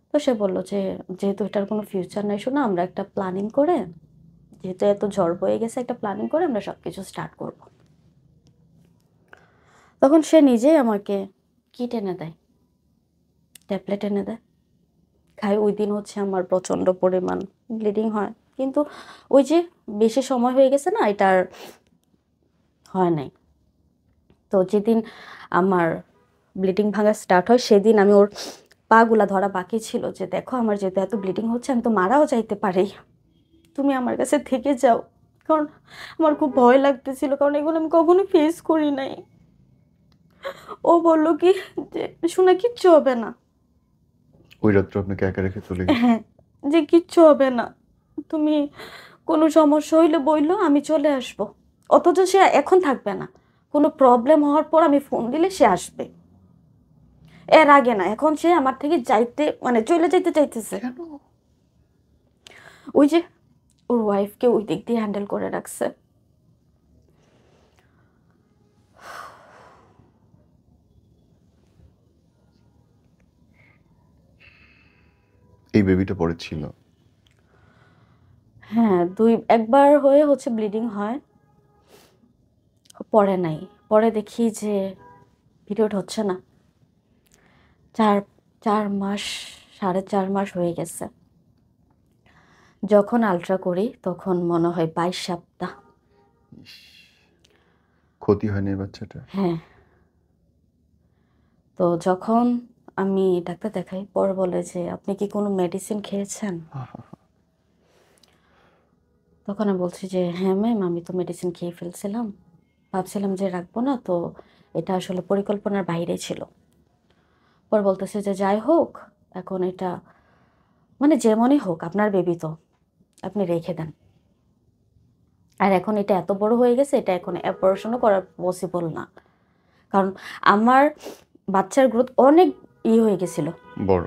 তো সে বলল যে যেহেতু এটার কোনো ফিউচার নাই, শোনা আমরা একটা প্ল্যানিং করে, যেহেতু এত ঝড় বয়ে গেছে, একটা প্ল্যানিং করে আমরা সব কিছু স্টার্ট করব। তখন সে নিজেই আমাকে কিট এনে দেয়, ট্যাবলেট এনে দেয়, খাই। ওই দিন হচ্ছে আমার প্রচণ্ড পরিমাণ ব্লিডিং হয়, কিন্তু ওই যে বেশি সময় হয়ে গেছে না, এটা আর হয় নাই। তো যেদিন আমার ব্লিডিং ভাঙা স্টার্ট হয় সেদিন আমি ওর পাগুলা ধরা বাকি ছিল যে দেখো আমার যেহেতু এত ব্লিডিং হচ্ছে আমি তো মারাও যাইতে পারি। তো তুমি আমার কাছে থেকে যাও, কারণ আমার খুব ভয় লাগতেছিল, কারণ এগুলো আমি কখনো ফেস করি নাই। ও বললো কি যে শোনা কিচ্ছু হবে না। ওই রাত্রে আপনাকে একা রেখে চলে গেছে? হ্যাঁ, যে কিচ্ছু হবে না, তুমি কোনো সমস্যা হইলে বইলো, আমি চলে আসবো। অথচ সে এখন থাকবে না, কোনো প্রবলেম হওয়ার পর আমি ফোন দিলে সে আসবে, এর আগে না। এখন সে আমার থেকে যাইতে মানে চলে যাইতে চাইতেছে। কেন? ওই যে ওর ওয়াইফকে ওই দিক দিয়ে হ্যান্ডেল করে রাখছে। এই বেবিটা পরে ছিল? হ্যাঁ, একবার হয়ে হচ্ছে ব্লিডিং হয়, পরে নাই। পরে দেখি যে পিরিয়ড হচ্ছে না, 4 মাস, 4.5 মাস হয়ে গেছে। যখন আলট্রা করি তখন মনে হয় 22 সপ্তাহ। ইস, ক্ষতি হয়নি এই বাচ্চাটা? হ্যাঁ, তো যখন আমি ডাক্তার দেখাই, পরে বলে যে আপনি কি কোনো মেডিসিন খেয়েছেন? আহা, তখন আমি বলছি যে হ্যাঁ ম্যাম, আমি তো মেডিসিন খেয়ে ফেলছিলাম, ভাবছিলাম যে রাখবো না, তো এটা আসলে পরিকল্পনার বাইরে ছিল। পর বলতেছে যে যাই হোক, এখন এটা মানে যেমনই হোক আপনার বেবি, তো আপনি রেখে দেন। আর এখন এটা এত বড় হয়ে গেছে, এটা এখন অপারেশনও করা পসিবল না, কারণ আমার বাচ্চার গ্রোথ অনেক হয়ে গেছিল। বড়।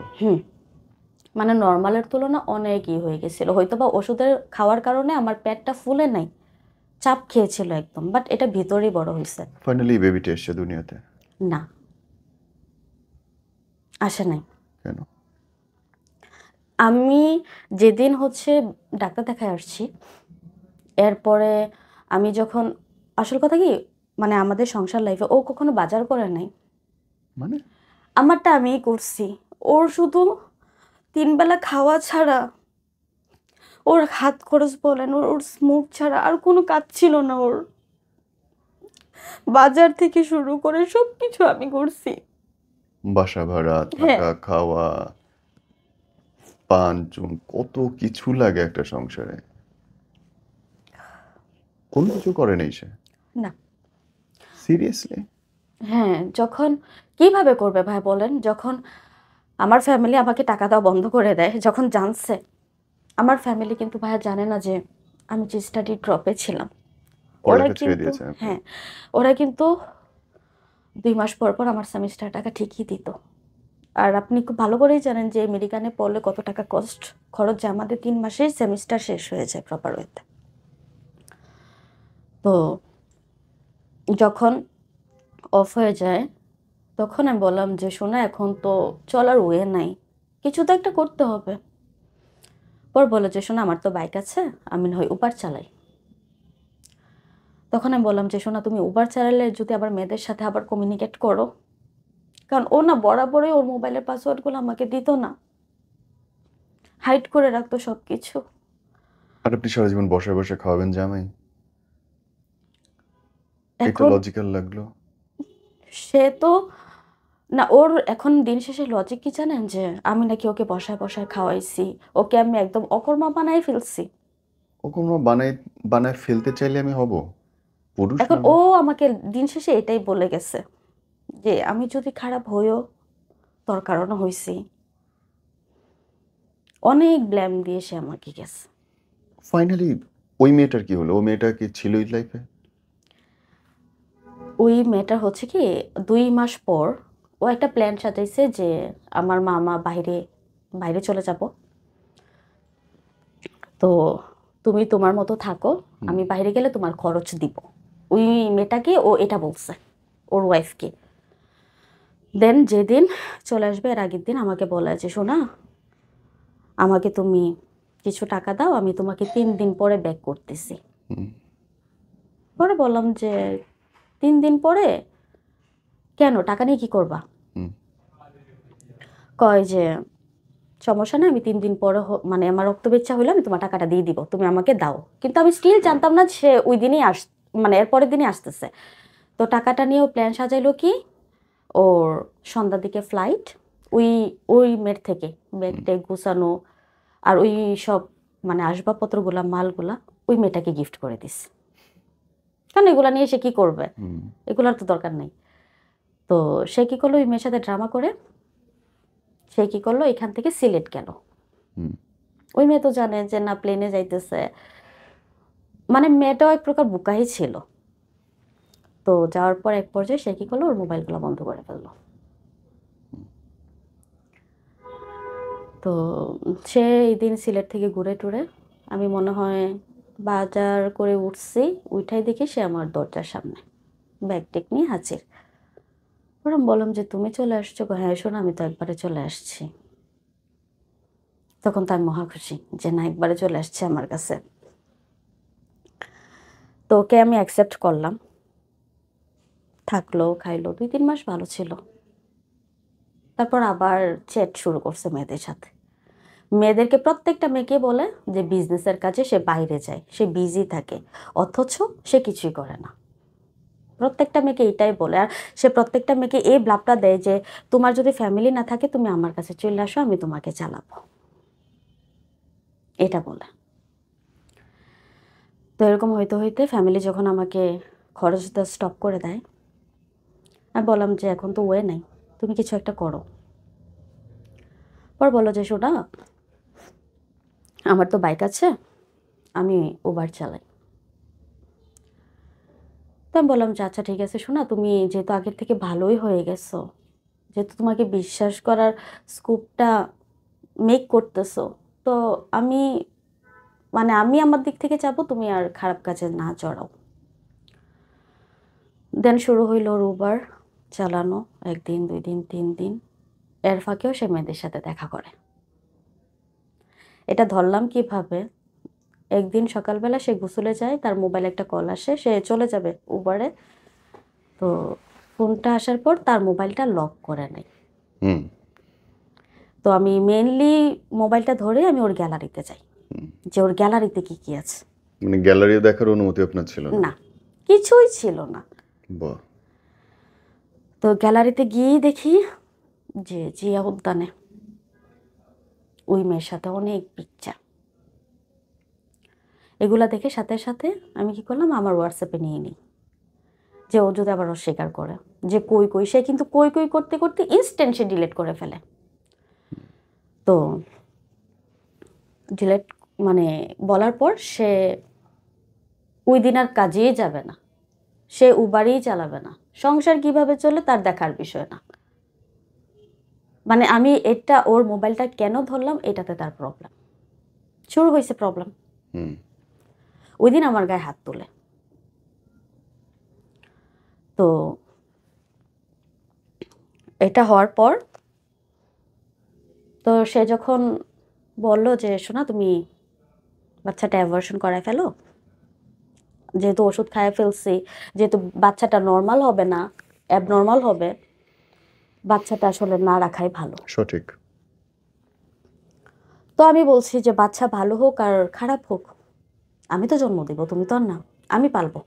মানে নর্মালের তুলনা অনেক হয়ে গেছিল, হয়তো বা ওষুধের খাওয়ার কারণে আমার পেটটা ফুলে নাই, চাপ খেয়েছিল একদম, বাট এটা ভিতরেই বড় হয়েছে। ফাইনালি বেবিটা এসছে দুনিয়াতে? না, আসে নাই। কেন? আমি যেদিন হচ্ছে ডাক্তার দেখায় আসছি, এরপরে আমি যখন, আসল কথা কি, মানে আমাদের সংসার লাইফে ও কখনো বাজার করে নাই, মানে? আমারটা আমিই করছি। ওর শুধু 3 বেলা খাওয়া ছাড়া, ওর হাত খরচ বলেন, ওর স্মোক ছাড়া আর কোনো কাজ ছিল না ওর। বাজার থেকে শুরু করে সব কিছু আমি করছি। বাসা ভাড়া, হ্যাঁ, থাকা, খাওয়া, পান চুন, কত কিছু লাগে একটা সংসারে। কোনো কিছু করে নেই সে? না। সিরিয়াসলি? হ্যাঁ, যখন কিভাবে করবে ভাই বলেন, যখন আমার ফ্যামিলি আমাকে টাকা দেওয়া বন্ধ করে দেয়, যখন জানছে, আমার ফ্যামিলি কিন্তু ভাইয়া জানে না যে আমি যে স্টাডি ড্রপে ছিলাম। ওরা পড়ালেখা ছেড়ে কিন্তু, দিয়েছেন আপনি? হ্যাঁ, ওরা কিন্তু 2 মাস পর পর আমার সেমিস্টার টাকা ঠিকই দিত। আর আপনি খুব ভালো করেই জানেন যে আমেরিকানে পড়লে কত টাকা খরচ যায়, আমাদের 3 মাসেই সেমিস্টার শেষ হয়ে যায় প্রপার ওয়েতে। তো যখন অফ হয়ে যায়, তখন আমি বললাম যে শোনা, এখন তো চলার ওয়ে নাই, কিছু তো একটা করতে হবে। পর বলে যে শোনা, আমার তো বাইক আছে, আমি না হয় উবার চালাই। তখন আমি বললাম যে শোনা, তুমি উবার চালালে যদি আবার মেয়েদের সাথে আবার কমিউনিকেট করো, কারণ ও না বরাবরই ওর মোবাইলের পাসওয়ার্ডগুলো আমাকে দিত না, হাইড করে রাখতো সব কিছু। আর আপনি সারা জীবন বসে বসে খাওয়াবেন জামাই? এটা এখন লজিক্যাল লাগলো? সে তো না, ওর এখন দিন শেষে লজিক কি জানেন, যে আমি নাকি ওকে বসায় বসায় খাওয়াইছি, ওকে আমি একদম অকর্মা বানাই ফেলছি। ও কোনো বানায় ফেলতে চাইলে আমি হব? পুরুষ এখন ও মানুষ। আমাকে দিন শেষে এটাই বলে গেছে যে আমি যদি খারাপ হইও, তোর কারণে হইছি। অনেক ব্লেম দিয়ে সে আমাকে গেছে। ফাইনালি ওই মেয়েটার কি হলো? ও মেয়েটা কি ছিল এই লাইফে? ওই মেয়েটার হচ্ছে কি, 2 মাস পর ও একটা প্ল্যান সাজাইছে যে আমার মামা বাইরে বাইরে চলে যাব, তো তুমি তোমার মতো থাকো, আমি বাইরে গেলে তোমার খরচ দিব। ওই মেয়েটাকে ও এটা বলছে, ওর ওয়াইফকে। দেন যেদিন চলে আসবে এর আগের দিন আমাকে বলে যে শোনা, আমাকে তুমি কিছু টাকা দাও, আমি তোমাকে 3 দিন পরে ব্যাক করতেছি। হুম। পরে বললাম যে 3 দিন পরে কেন, টাকা নিয়ে কি করবা? হুম। কয় যে সমস্যা না, আমি 3 দিন পরে মানে আমার রক্তবেচ্ছা হইলে আমি তোমার টাকাটা দিয়ে দিব, তুমি আমাকে দাও। কিন্তু আমি স্টিল জানতাম না সে ওই দিনই মানে এর পরের দিনই আসতেছে। তো টাকাটা নিয়েও প্ল্যান সাজাইলো কি, ওর সন্ধ্যার দিকে ফ্লাইট, ওই ওই মেয়ের থেকে ব্যাগ ট্যাগ গুছানো, আর ওই সব মানে আসবাবপত্রগুলা মালগুলা ওই মেয়েটাকে গিফট করে দিস, কারণ এগুলা নিয়ে সে কি করবে, এগুলার তো দরকার নেই। তো সে কি করলো, ওই মেয়ের সাথে ড্রামা করে সে কি করলো, এখান থেকে সিলেট গেল। ওই মেয়ে তো জানে যে না প্লেনে যাইতেছে, মানে মেয়েটাও এক প্রকার বোকাই ছিল। তো যাওয়ার পর এক পর্যায়ে সে কি করলো, ওর মোবাইলগুলো বন্ধ করে ফেললো। তো সে এই দিন সিলেট থেকে ঘুরে টুরে, আমি মনে হয় বাজার করে উঠছি, উঠাই দেখি সে আমার দরজার সামনে ব্যাগ টেক নিয়ে হাজির। ওরম বললাম যে তুমি চলে আসছো? হ্যাঁ শোনো, আমি তো একবারে চলে আসছি। তখন তো আমি মহা খুশি যে না একবারে চলে আসছে আমার কাছে। তো ওকে আমি অ্যাকসেপ্ট করলাম, থাকলো খাইলো, 2-3 মাস ভালো ছিল। তারপর আবার চ্যাট শুরু করছে মেয়েদের সাথে। মেয়েদেরকে প্রত্যেকটা মেয়েকে বলে যে বিজনেসের কাজে সে বাইরে যায়, সে বিজি থাকে, অথচ সে কিছুই করে না। প্রত্যেকটা মেয়েকে এটাই বলে। আর সে প্রত্যেকটা মেয়েকে এই ব্লাবটা দেয় যে তোমার যদি ফ্যামিলি না থাকে তুমি আমার কাছে চলে আসো, আমি তোমাকে চালাবো, এটা বলে। তো এরকম হইতে হইতে ফ্যামিলি যখন আমাকে খরচ দেওয়া স্টপ করে দেয়, আমি বললাম যে এখন তো ওয়ে নাই, তুমি কিছু একটা করো। পর বললো যে শোনা, আমার তো বাইক আছে, আমি উবার চালাই। তো আমি বললাম যে আচ্ছা ঠিক আছে শোনা, তুমি যেহেতু আগের থেকে ভালোই হয়ে গেছো, যেহেতু তোমাকে বিশ্বাস করার স্কোপটা মেক করতেছো, তো আমি মানে আমি আমার দিক থেকে চাবো তুমি আর খারাপ কাজে না জড়াও। দেন শুরু হইল ওর উবার চালানো, 1 দিন 2 দিন 3 দিন। এর ফাঁকেও সে মেয়েদের সাথে দেখা করে। এটা ধরলাম কিভাবে, একদিন সকালবেলা সে গোসলে যায়, তার মোবাইলে একটা কল আসে, সে চলে যাবে উবারে। তো ফোনটা আসার পর তার মোবাইলটা লক করে নেয়। তো আমি মেইনলি মোবাইলটা ধরে আমি ওর গ্যালারিতে যাই, যে ওর গ্যালারিতে কি কি আছে। মানে গ্যালারি দেখার অনুমতি আপনার ছিল না? না, কিছুই ছিল না। বাহ। তো গ্যালারিতে গিয়েই দেখি যে জিয়া উদ্যানে ওই মেয়ের সাথে অনেক পিকচার। এগুলা দেখে সাথে সাথে আমি কি করলাম, আমার হোয়াটসঅ্যাপে নিয়ে নিই, যে ও যদি আবার অস্বীকার করে যে কই কই, সে কিন্তু কই কই করতে করতে ইনস্ট্যান্ট সে ডিলিট করে ফেলে। তো ডিলিট মানে বলার পর সে ওই দিন আর কাজেই যাবে না, সে উবারই চালাবে না, সংসার কিভাবে চলে তার দেখার বিষয় না। মানে আমি এটা ওর মোবাইলটা কেন ধরলাম, এটাতে তার প্রবলেম শুরু হয়েছে। প্রবলেম ওই দিন আমার গায়ে হাত তোলে। তো এটা হওয়ার পর তো সে যখন বলল যে শোনা তুমি বাচ্চাটা অ্যাবর্শন করায় ফেলো, যেহেতু ওষুধ খাইয়ে ফেলছি, যেহেতু বাচ্চাটা নর্মাল হবে না অ্যাবনর্মাল হবে, বাচ্চাটা আসলে না রাখাই ভালো। সঠিক। তো আমি বলছি যে বাচ্চা ভালো হোক আর খারাপ হোক, আমি তো জন্ম দেব, তুমি তো আর না, আমি পালবো।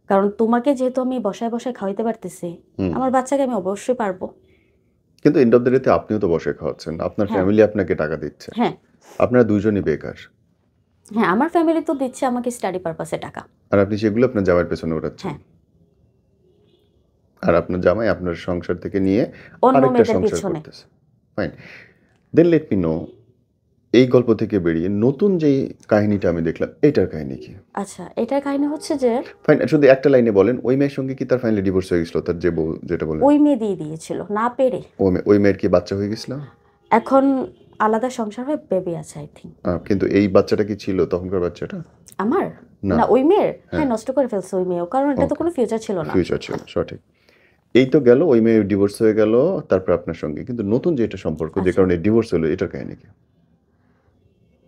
কারণ তোমাকে যেহেতু আমি বসায় বসায় খাওয়াইতে পারতেছি, আমার বাচ্চাকে আমি অবশ্যই পারবো। কিন্তু এন্ড অফ দ্য ডেতে আপনিও তো বসে খাওয়াচ্ছেন, আপনার হ্যাঁ। ফ্যামিলি আপনাকে টাকা দিচ্ছে, হ্যাঁ আপনারা দুইজনই বেকার, হ্যাঁ, আমার ফ্যামিলি তো দিচ্ছে আমাকে স্টাডি পারপাসে টাকা। আর আপনি সেগুলো আপনার জামাইয়ের পেছনে উড়াচ্ছেন। হ্যাঁ, আর আপনার জামাই আপনার সংসার থেকে নিয়ে অন্য আরেকটা মেয়েদের সংসার পিছনে। করতেছে। Fine. Then let me no, এই গল্প থেকে বেরিয়ে নতুন যে কাহিনীটা আমি দেখলাম, এটার কাহিনী কি? আচ্ছা, এটার কাহিনী হচ্ছে যে ফাইন, শুধু একটা লাইনে বলেন, ওই মেয়ের সঙ্গে কি তার ফাইনালি ডিভোর্স হয়ে গেছিল? তার যে বউ যেটা বলেন, ওই মেয়ে দিয়ে দিয়েছিল না পেরে। ওই মেয়ের কি বাচ্চা হয়ে গেছিল? এখন আলাদা সংসার হয়ে বেবি আছে আই থিঙ্ক। কিন্তু এই বাচ্চাটা কি ছিল তখনকার বাচ্চাটা? আমার না। না, ওই মেয়ের। হ্যাঁ, নষ্ট করে ফেলছে ওই মেয়েও, কারণ এটা তো কোনো ফিউচার ছিল না। ফিউচার ছিল, সঠিক। এই তো গেল, ওই মেয়ে ডিভোর্স হয়ে গেল, তারপর আপনার সঙ্গে কিন্তু নতুন যে এটা সম্পর্ক, যে কারণে ডিভোর্স হলো, এটার কাহিনী কি?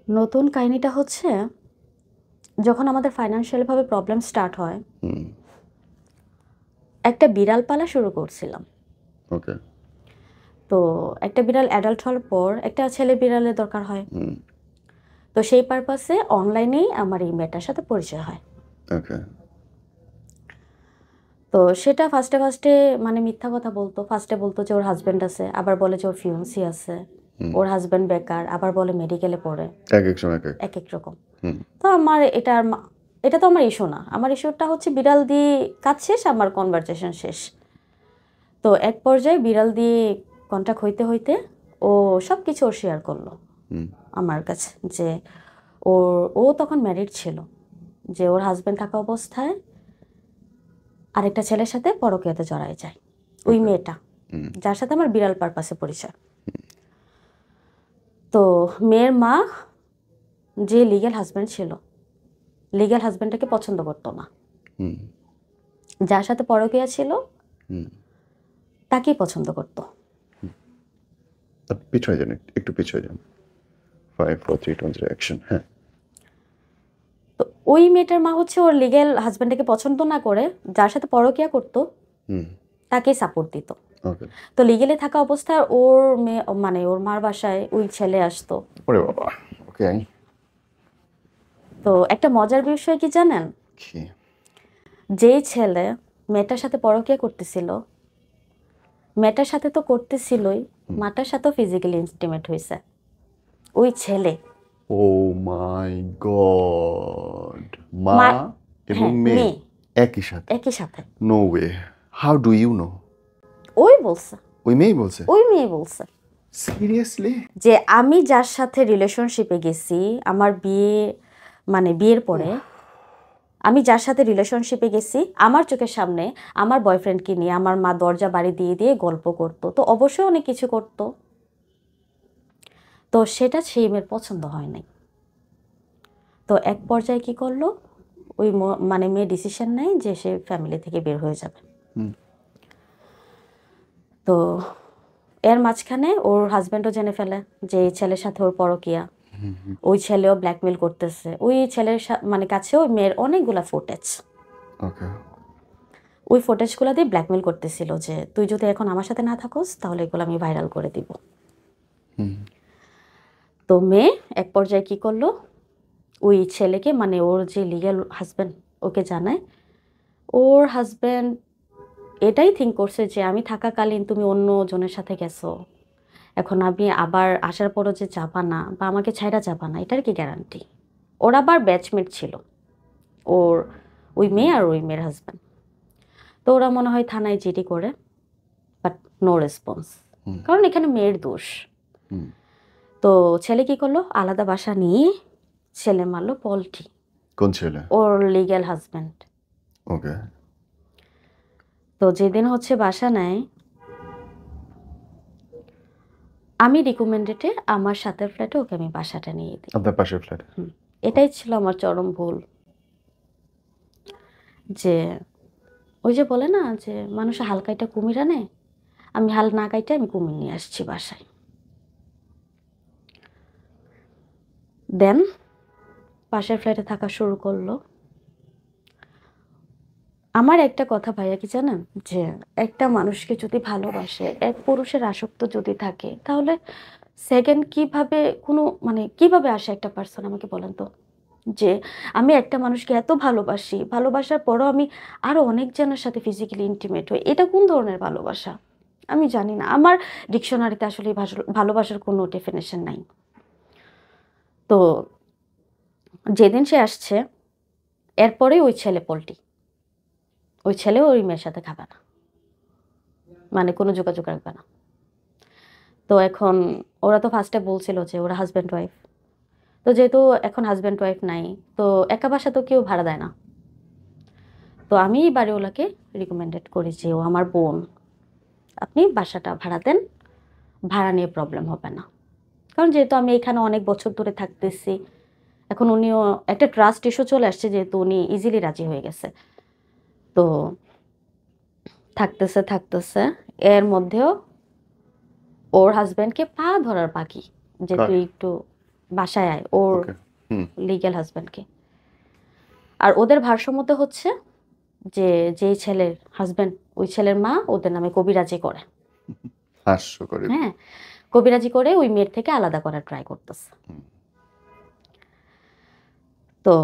নতুন কাহিনীটা হচ্ছে যখন আমাদের ফাইন্যান্সিয়ালি ভাবে প্রবলেম স্টার্ট হয়, একটা বিড়াল পালা শুরু করছিলাম। ওকে। তো একটা বিড়াল অ্যাডাল্ট হওয়ার পর একটা ছেলে বিড়ালের দরকার হয়। তো সেই পারপাসে অনলাইনেই আমার এই মেয়েটার সাথে পরিচয় হয়। ওকে। তো সেটা ফার্স্টে মানে মিথ্যা কথা বলতো। ফার্স্টে বলতো যে ওর হাজব্যান্ড আছে, আবার বলে যে ওর ফিয়ন্সি আছে। হুম। ওর হাজব্যান্ড বেকার, আবার বলে মেডিকেলে পড়ে, এক এক সময় এক এক। এক এক রকম। হুম। তো আমার এটা তো আমার ইস্যু না। আমার ইস্যুটা হচ্ছে বিড়াল দিয়ে কাজ শেষ, আমার কনভারসেশন শেষ। তো এক পর্যায়ে বিড়াল দিয়ে কন্ট্যাক্ট হইতে হইতে ও সব কিছু ওর শেয়ার করলো হুম। আমার কাছে, যে ও তখন ম্যারিড ছিল, যে ওর হাজব্যান্ড থাকা অবস্থায় আরেকটা ছেলের সাথে পরকীয়াতে জড়ায় যায়। ওই Okay. মেয়েটা, হুম। যার সাথে আমার বিড়াল পারপাসে পরিচয়। তো মেয়ের মা, যে লিগ্যাল হাজব্যান্ড ছিল, লিগ্যাল হাজব্যান্ডটাকে পছন্দ করতো না। হুম। যার সাথে পরকীয়া ছিল হুম। তাকেই পছন্দ করতো। পিছনে যান, একটু পিছনে যান। 5 4 3 2 1 অ্যাকশন। হ্যাঁ। তো ওই মেয়েটার মা হচ্ছে ওর লিগ্যাল হাজব্যান্ডটাকে পছন্দ না করে যার সাথে পরকীয়া করতো হুম। তাকেই সাপোর্ট দিত। ওকে। তো লিগেলে থাকা অবস্থায় ওর মেয়ে, মানে ওর মার বাসায় ওই ছেলে আসতো। ওরে বাবা। ওকে। তো একটা মজার বিষয় কি জানেন, কি? যেই ছেলে মেয়েটার সাথে পরকীয়া করতেছিল, মেয়েটার সাথে তো করতেছিলই, মাটার সাথেও ফিজিক্যালি ইন্টিমেট হয়েছে ওই ছেলে। ও মাই গড। মা মা, এবং হ্যাঁ মেয়ে মেয়ে একই সাথে? একই সাথে। No way. How do you know? ওই বলছে, ওই মেয়েই বলছে? ওই মেয়ে বলছে সিরিয়াসলি? যে আমি যার সাথে রিলেশনশিপে গেছি, আমার বিয়ে, মানে বিয়ের পরে আমি যার সাথে রিলেশনশিপে গেছি, আমার চোখের সামনে আমার বয়ফ্রেন্ডকে নিয়ে আমার মা দরজা বাড়ি দিয়ে দিয়ে গল্প করতো, তো অবশ্যই অনেক কিছু করতো। তো সেটা সেই মেয়ের পছন্দ হয় নাই। তো এক পর্যায়ে কি করলো, ওই মানে মেয়ে ডিসিশন নেয় যে সে ফ্যামিলি থেকে বের হয়ে যাবে। হুম। তো এর মাঝখানে ওর হাজব্যান্ডও জেনে ফেলে যে এই ছেলের সাথে ওর পরকীয়া। ওই ছেলেও ব্ল্যাকমেল করতেছে, ওই ছেলের মানে কাছে ওই মেয়ের অনেকগুলা ফুটেজ, ওকে। ওই ফুটেজগুলো দিয়ে ব্ল্যাকমেল করতেছিল যে তুই যদি এখন আমার সাথে না থাকোস তাহলে এগুলো আমি ভাইরাল করে দিব। হুম। তো মেয়ে এক পর্যায়ে কি করলো, ওই ছেলেকে, মানে ওর যে লিগ্যাল হাজব্যান্ড, ওকে জানায়। ওর হাজব্যান্ড এটাই থিঙ্ক করছে যে আমি থাকাকালীন তুমি অন্য জনের সাথে গেছো, এখন আমি আবার আসার পরও যে যাবা না বা আমাকে ছাইড়া যাবা না, এটার কি গ্যারান্টি। ওর আবার ব্যাচমেট ছিল, ওর ওই মেয়ে আর ওই মেয়ের হাজব্যান্ড। তো ওরা মনে হয় থানায় জিডি করে, বাট নো রেসপন্স, কারণ এখানে মেয়ের দোষ। হুম। তো ছেলে কি করলো, আলাদা বাসা নিয়ে ছেলে মারলো পল্টি, কোন ছেলে? ওর লিগ্যাল হাজব্যান্ড। ওকে। তো যেদিন হচ্ছে বাসা নেয়, আমি রিকমেন্ডেডে আমার সাথের ফ্ল্যাটে ওকে আমি বাসাটা নিয়ে দিই। আপনার পাশের ফ্ল্যাট? এটাই ছিল আমার চরম ভুল। যে ওই যে বলে না যে মানুষ হালকাইটা কুমির আনে, আমি হাল না কাইটা আমি কুমির নিয়ে আসছি বাসায়। দেন পাশের ফ্ল্যাটে থাকা শুরু করলো। আমার একটা কথা ভাইয়া কি জানেন, যে একটা মানুষকে যদি ভালোবাসে, এক পুরুষের আসক্ত যদি থাকে, তাহলে সেকেন্ড কিভাবে কোনো, মানে কিভাবে আসে একটা পার্সন, আমাকে বলেন তো। যে আমি একটা মানুষকে এত ভালোবাসি, ভালোবাসার পরও আমি আরো অনেক জনের সাথে ফিজিক্যালি ইন্টিমেট হই, এটা কোন ধরনের ভালোবাসা আমি জানি না। আমার ডিকশনারিতে আসলে ভালোবাসার কোনো ডেফিনেশন নাই। তো যেদিন সে আসছে, এরপরেই ওই ছেলে পল্টি, ওই ছেলে ওই মেয়ের সাথে খাবে না, মানে কোনো যোগাযোগ রাখবে না। তো এখন ওরা তো ফার্স্টে বলছিল যে ওরা হাজব্যান্ড ওয়াইফ, তো যেহেতু এখন হাজব্যান্ড ওয়াইফ নাই, তো একা বাসা তো কেউ ভাড়া দেয় না। তো আমি বাড়িওয়ালাকে রিকমেন্ডেড করি যে ও আমার বোন, আপনি বাসাটা ভাড়া দেন, ভাড়া নিয়ে প্রবলেম হবে না। কারণ যেহেতু আমি এখানে অনেক বছর ধরে থাকতেছি, এখন উনিও একটা ট্রাস্ট ইস্যু চলে আসছে, যেহেতু উনি ইজিলি রাজি হয়ে গেছে। তো থাকতেছে থাকতেছে এর মধ্যেও ওর হাজব্যান্ডকে পা ধরার বাকি, যে কার? তুই একটু বাসায় আয়, ওর ওকে। হুম। লিগ্যাল হাজব্যান্ডকে। আর ওদের ভারসাম্যতে হচ্ছে যে যেই ছেলের হাজব্যান্ড, ওই ছেলের মা ওদের নামে কবিরাজি করে। হাস্যকর। হ্যাঁ, কবিরাজি করে ওই মেয়ের থেকে আলাদা করার ট্রাই করতেছে। তো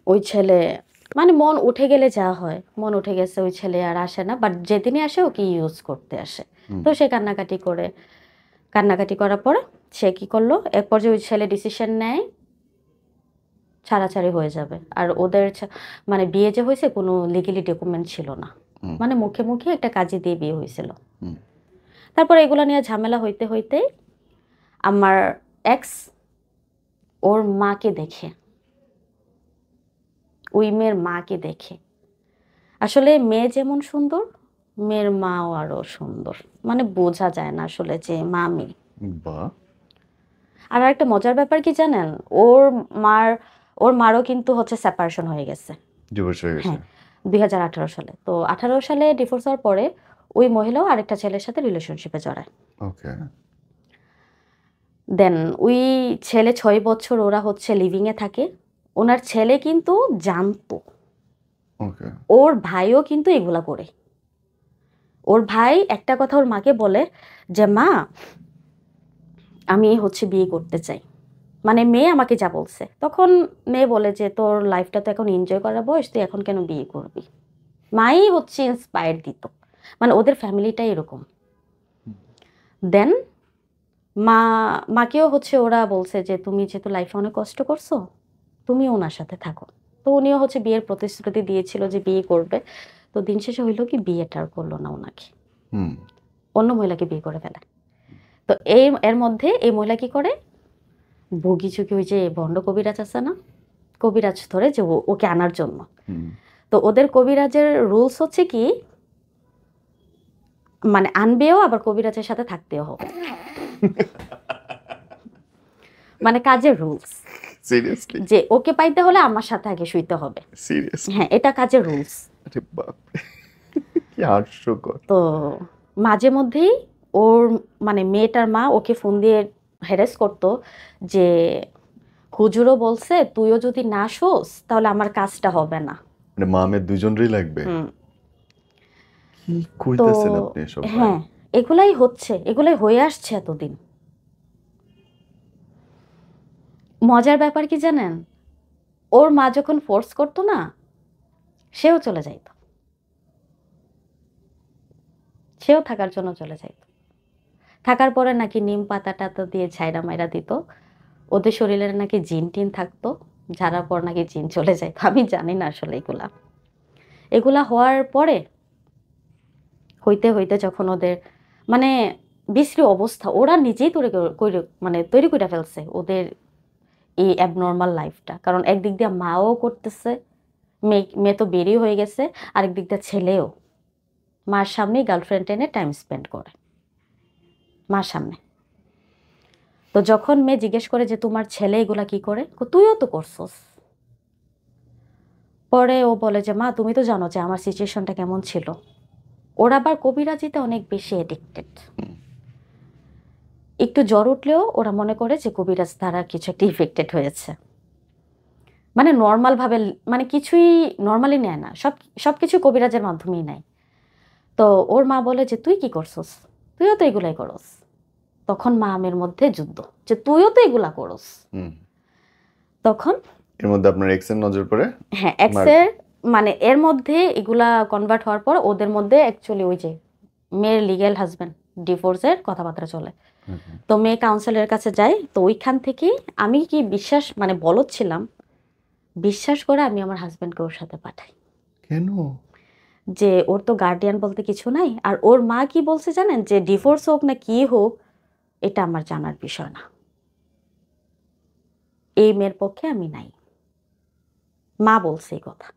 ওই ছেলে মানে মন উঠে গেলে যা হয়, মন উঠে গেছে ওই ছেলে আর আসে না, বাট যেদিনই আসে ওকে ইউজ করতে আসে। হুম। তো সে কান্নাকাটি করার পরে সে কি করলো, এক পর্যায়ে ওই ছেলে ডিসিশন নেয় ছাড়াছাড়ি হয়ে যাবে। আর ওদের মানে বিয়ে যে হয়েছে কোনো লিগেলি ডকুমেন্ট ছিল না, হুম। মানে মুখে মুখে একটা কাজী দিয়ে বিয়ে হয়েছিল। হুম। তারপর এগুলো নিয়ে ঝামেলা হইতে হইতে আমার এক্স ওর মাকে দেখে, ওই মেয়ের মাকে দেখে, আসলে মেয়ে যেমন সুন্দর মেয়ের মাও আরো সুন্দর, মানে বোঝা যায় না আসলে যে মা মেয়ে। বাহ! আর একটা মজার ব্যাপার কি জানেন, ওর মার ওর মারও কিন্তু হচ্ছে সেপারেশন হয়ে গেছে। ডিভোর্স হয়ে গেছে। হ্যাঁ, 2018 সালে। তো 18 সালে ডিভোর্স হওয়ার পরে ওই মহিলাও আরেকটা ছেলের সাথে রিলেশনশিপে জড়ায়। ওকে। দেন ওই ছেলে 6 বছর ওরা হচ্ছে লিভিং এ থাকে। ওনার ছেলে কিন্তু জানতো, ওকে। ওর ভাইও কিন্তু এগুলা করে। ওর ভাই একটা কথা ওর মাকে বলে যে মা আমি হচ্ছে বিয়ে করতে চাই, মানে মেয়ে আমাকে যা বলছে, তখন মেয়ে বলে যে তোর লাইফটা তো এখন এনজয় করার বয়স, তুই এখন কেন বিয়ে করবি। মাই হচ্ছে ইন্সপায়ার দিত, মানে ওদের ফ্যামিলিটাই এরকম। দেন মাকেও হচ্ছে ওরা বলছে যে তুমি যেহেতু লাইফে অনেক কষ্ট করছো, তুমি ওনার সাথে থাকো। তো উনিও হচ্ছে বিয়ের প্রতিশ্রুতি দিয়েছিল যে বিয়ে করবে। তো দিন শেষে হইলো কি, বিয়েটা আর করলো না ওনাকে, হুম। অন্য মহিলাকে বিয়ে করে ফেলে। তো এর মধ্যে এই মহিলা কি করে, বগি চুকি ওই যে ভণ্ড কবিরাজ আছে না, কবিরাজ ধরে যে ওকে আনার জন্য। হুম। তো ওদের কবিরাজের রুলস হচ্ছে কি, মানে আনবেও আবার কবিরাজের সাথে থাকতেও হবে, মানে কাজের রুলস, সিরিয়াসলি? যে ওকে পাইতে হলে আমার সাথে আগে শুইতে হবে। সিরিয়াসলি? হ্যাঁ, এটা কাজের রুলস। আরে বাপরে! কি হাস্যকর! তো মাঝে মধ্যেই ওর মানে মেয়েটার মা ওকে ফোন দিয়ে হ্যারাস করতো যে হুজুরও বলছে তুইও যদি না শোস তাহলে আমার কাজটা হবে না। মানে মা-মেয়ে দুজনেরই লাগবে? হুম। কি তো কইতেছেন আপনি এসব ভাই? হ্যাঁ, এগুলাই হচ্ছে, এগুলাই হয়ে আসছে এতদিন। মজার ব্যাপার কি জানেন, ওর মা যখন ফোর্স করতো না, সেও চলে যাইতো, সেও থাকার জন্য চলে যাইতো। থাকার পরে নাকি নিম পাতা টাতা দিয়ে ঝাইরা মাইরা দিত, ওদের শরীরে নাকি জিন টিন থাকতো, ঝাড়ার পর নাকি জিন চলে যায়। আমি জানি না আসলে এগুলা এগুলা হওয়ার পরে হইতে হইতে যখন ওদের মানে বিশ্রী অবস্থা, ওরা নিজেই তৈরি করে ফেলছে ওদের এই অ্যাবনর্মাল লাইফটা। কারণ একদিক দিয়ে মাও করতেছে, মেয়ে তো বেরিয়ে হয়ে গেছে, আরেক দিক দিয়ে ছেলেও মার সামনেই গার্লফ্রেন্ড টেনে টাইম স্পেন্ড করে মার সামনে। তো যখন মেয়ে জিজ্ঞেস করে যে তোমার ছেলে এগুলা কি করে, তুইও তো করছস। পরে ও বলে যে মা তুমি তো জানো যে আমার সিচুয়েশনটা কেমন ছিল। ওরা আবার কবিরাজিতে অনেক বেশি এডিক্টেড। একটু জ্বর উঠলেও ওরা মনে করে যে কবিরাজ দ্বারা কিছু একটা ইফেক্টেড হয়েছে, মানে নর্মাল ভাবে, মানে কিছুই নর্মালি নেয় না, সবকিছু কবিরাজের মাধ্যমেই নেয়। তো ওর মা বলে যে তুই কি করছস, তুইও তো এগুলাই করস। তখন মা আমের মধ্যে যুদ্ধ, যে তুইও তো এগুলা করস। হুম। তখন এর মধ্যে আপনার এক্স এর নজর পড়ে? হ্যাঁ, এক্সের মানে এর মধ্যে এগুলা কনভার্ট হওয়ার পর ওদের মধ্যে অ্যাকচুয়ালি ওই যে মেয়ের লিগ্যাল হাজবেন্ড ডিভোর্সের কথাবার্তা চলে। তো মেয়ে কাউন্সিলের কাছে যায়। তো ওইখান থেকে আমি কি বিশ্বাস মানে বলদ ছিলাম, বিশ্বাস করে আমি আমার হাজবেন্ডকে ওর সাথে পাঠাই, কেন? যে ওর তো গার্ডিয়ান বলতে কিছু নাই। আর ওর মা কি বলছে জানেন, যে ডিভোর্স হোক না কি হোক এটা আমার জানার বিষয় না, এই মেয়ের পক্ষে আমি নাই। মা বলছে এই কথা।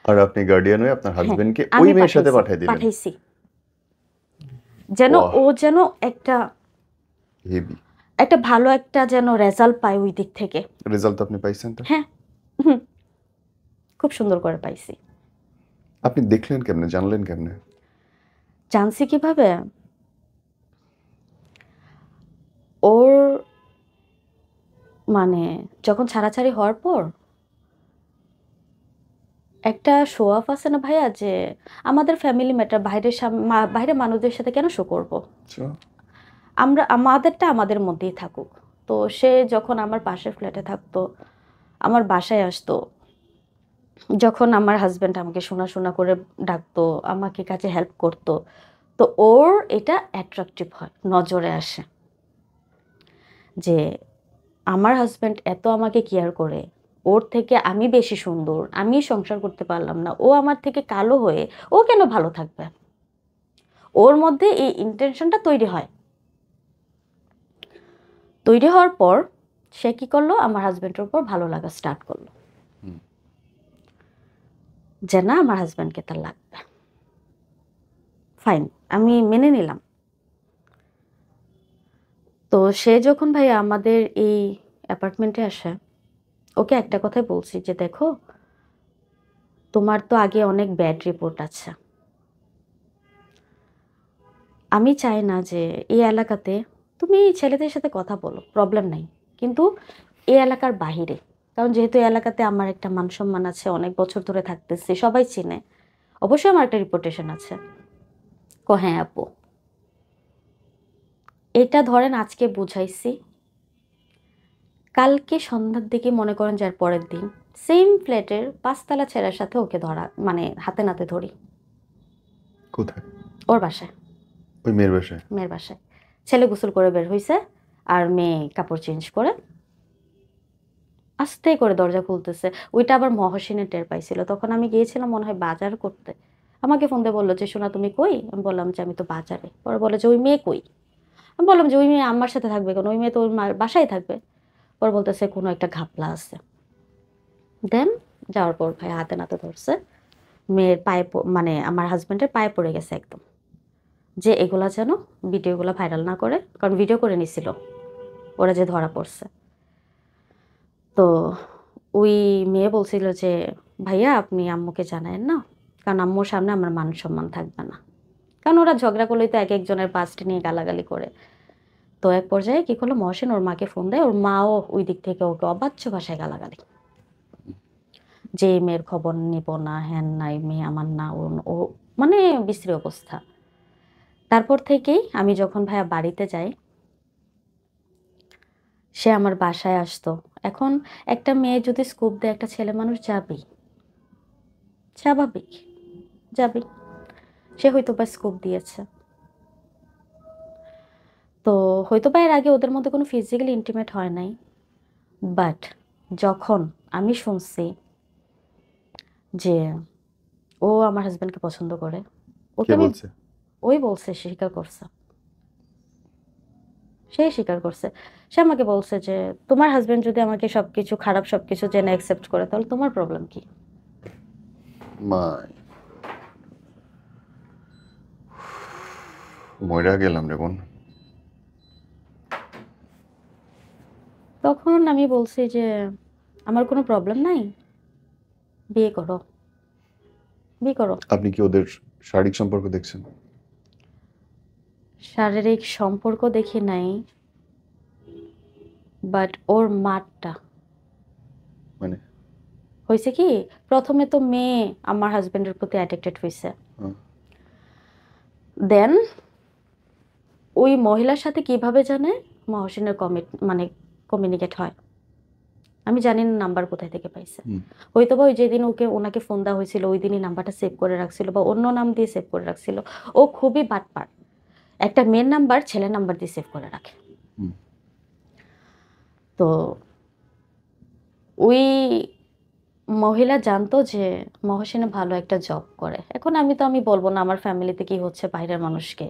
আর আপনি গার্ডিয়ান হয়ে আপনার হ্যাঁ, হাজবেন্ডকে ওই আমি মেয়ের সাথে পাঠিয়ে দিলেন? পাঠাইছি, যেন বাহ! ও যেন একটা হেভি। একটা ভালো একটা যেন রেজাল্ট পায় ওই দিক থেকে। রেজাল্ট আপনি পাইছেন তো? হ্যাঁ, হুম, খুব সুন্দর করে পাইছি। আপনি দেখলেন কেমনে? জানলেন কেমনে? জানছি কিভাবে, ওর মানে যখন ছাড়াছাড়ি হওয়ার পর একটা শো অফ আছে না ভাইয়া, যে আমাদের ফ্যামিলি ম্যাটার বাইরের মানুষদের সাথে কেন শো করব, আচ্ছা। আমরা আমাদেরটা আমাদের মধ্যেই থাকুক। তো সে যখন আমার পাশের ফ্ল্যাটে থাকতো, আমার বাসায় আসতো, যখন আমার হাজব্যান্ড আমাকে শোনা শোনা করে ডাকতো, আমাকে কাজে হেল্প করতো, তো ওর এটা অ্যাট্রাকটিভ হয়, নজরে আসে যে আমার হাজব্যান্ড এত আমাকে কেয়ার করে, ওর থেকে আমি বেশি সুন্দর, আমি সংসার করতে পারলাম না, ও আমার থেকে কালো হয়ে ও কেন ভালো থাকবে? ওর মধ্যে এই ইন্টেনশনটা তৈরি হয়। তৈরি হওয়ার পর সে কি করলো, আমার হাজব্যান্ডের উপর ভালো লাগা স্টার্ট করলো, হুম। যে না আমার হাজব্যান্ডকে তার লাগবে। ফাইন, আমি মেনে নিলাম। তো সে যখন ভাই আমাদের এই অ্যাপার্টমেন্টে আসে, ওকে একটা কথাই বলছি যে দেখো, তোমার তো আগে অনেক ব্যাড রিপোর্ট আছে। আমি চাই না যে এই এলাকাতে, তুমি ছেলেদের সাথে কথা বলো, প্রবলেম নাই, কিন্তু এই এলাকার বাহিরে, কারণ যেহেতু এই এলাকাতে আমার একটা মান সম্মান আছে, অনেক বছর ধরে থাকতেছি, সবাই চিনে, অবশ্যই আমার একটা রিপুটেশন আছে। হ্যাঁ আপু, এটা ধরেন আজকে বুঝাইছি, কালকে সন্ধ্যার দিকে মনে করেন যার পরের দিন সেম ফ্ল্যাটের 5 তলা ছেলের সাথে ওকে ধরা, মানে হাতে নাতে ধরি। কোথায়? ওর বাসায়, ওই মেয়ের বাসায়? মেয়ের বাসায়। ছেলে গোসল করে বের হইছে, আর মেয়ে কাপড় চেঞ্জ করে আস্তে করে দরজা খুলতেছে। ওইটা আবার মহসিনের টের পাইছিল। তখন আমি গিয়েছিলাম মনে হয় বাজার করতে। আমাকে ফোন দিয়ে বললো যে সোনা তুমি কই? আমি বললাম যে আমি তো বাজারে। পরে বলে যে ওই মেয়ে কই? আমি বললাম যে ওই মেয়ে আমার সাথে থাকবে কেন, ওই মেয়ে তো ওর বাসায় থাকবে। পরে বলতেছে কোনো একটা ঘাপলা আছে। দেন যাওয়ার পর ভাই হাতে নাতে ধরছে, মেয়ের পায়ে মানে আমার হাজব্যান্ডের পায়ে পড়ে গেছে একদম, যে এগুলা যেন ভিডিওগুলো ভাইরাল না করে, কারণ ভিডিও করে নিছিল ওরা যে ধরা পড়ছে। তো ওই মেয়ে বলছিল যে ভাইয়া আপনি আম্মুকে জানায়েন না, কারণ আম্মুর সামনে আমার মান সম্মান থাকবে না। কারণ ওরা ঝগড়া করলেই তো এক একজনের পাস্ট নিয়ে গালাগালি করে। তো এক পর্যায়ে কি করলো, মহসিন ওর মাকে ফোন দেয়, ওর মাও ওই দিক থেকে ওকে অবাচ্য ভাষায় গালাগালি, যে এই মেয়ের খবর নিব না, হ্যান নাই, মেয়ে আমার না, ও মানে বিশ্রী অবস্থা। তারপর থেকেই আমি যখন ভাইয়া বাড়িতে যাই, সে আমার বাসায় আসতো। এখন একটা মেয়ে যদি স্কুপ দেয়, একটা ছেলে মানুষ যাবেই, স্বাভাবিক যাবে। সে হয়তো বা স্কোপ দিয়েছে, তো হয়তো বা এর আগে ওদের মধ্যে কোনো ফিজিক্যালি ইন্টিমেট হয় নাই, বাট যখন আমি শুনছি যে ও আমার হাজব্যান্ডকে পছন্দ করে, ওকে কে আমি, বলছে? ওই বলছে, সে স্বীকার করছে, সে স্বীকার করছে। সে আমাকে বলছে যে তোমার হাজব্যান্ড যদি আমাকে সবকিছু খারাপ সবকিছু জেনে অ্যাকসেপ্ট করে, তাহলে তোমার প্রবলেম কি? মাই, মইরা গেলাম রে বোন। তখন আমি বলছি যে আমার কোনো প্রবলেম নাই, বিয়ে করো, বিয়ে করো। আপনি কি ওদের শারীরিক সম্পর্ক দেখছেন? শারীরিক সম্পর্ক দেখি নাই, বাট ওর মারটা মানে? হয়েছে কি, প্রথমে তো মেয়ে আমার হাজবেন্ডের প্রতি অ্যাডিক্টেড হয়েছে, হুম। দেন ওই মহিলার সাথে কিভাবে জানে মহসিনের মানে কমিউনিকেট হয়, আমি জানি না নাম্বার কোথায় থেকে পাইছে। হুম। হয়তো বা ওই যেদিন ওনাকে ফোন দেওয়া হয়েছিল ওই দিনই নাম্বারটা সেভ করে রাখছিল, বা অন্য নাম দিয়ে সেভ করে রাখছিল। ও খুবই বাটপার, একটা মেয়ের নাম্বার ছেলের নাম্বার দিয়ে সেভ করে রাখে। হুম। তো ওই মহিলা জানতো যে মহসিনে ভালো একটা জব করে। এখন আমি বলবো না আমার ফ্যামিলিতে কি হচ্ছে বাইরের মানুষকে,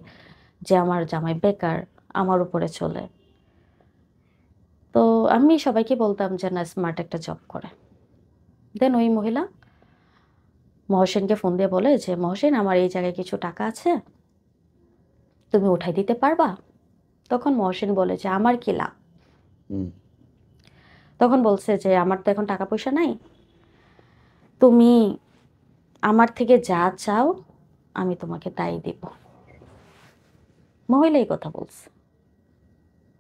যে আমার জামাই বেকার, আমার উপরে চলে। তো আমি সবাইকে বলতাম যে না, স্মার্ট একটা জব করে। দেন ওই মহিলা মহসিনকে ফোন দিয়ে বলে যে মহসিন আমার এই জায়গায় কিছু টাকা আছে, তুমি উঠাই দিতে পারবা? তখন মহসিন বলে যে আমার কি লাভ? হুম। তখন বলছে যে আমার তো এখন টাকা পয়সা নাই, তুমি আমার থেকে যা চাও আমি তোমাকে তাই দিব। মহিলা এই কথা বলছে।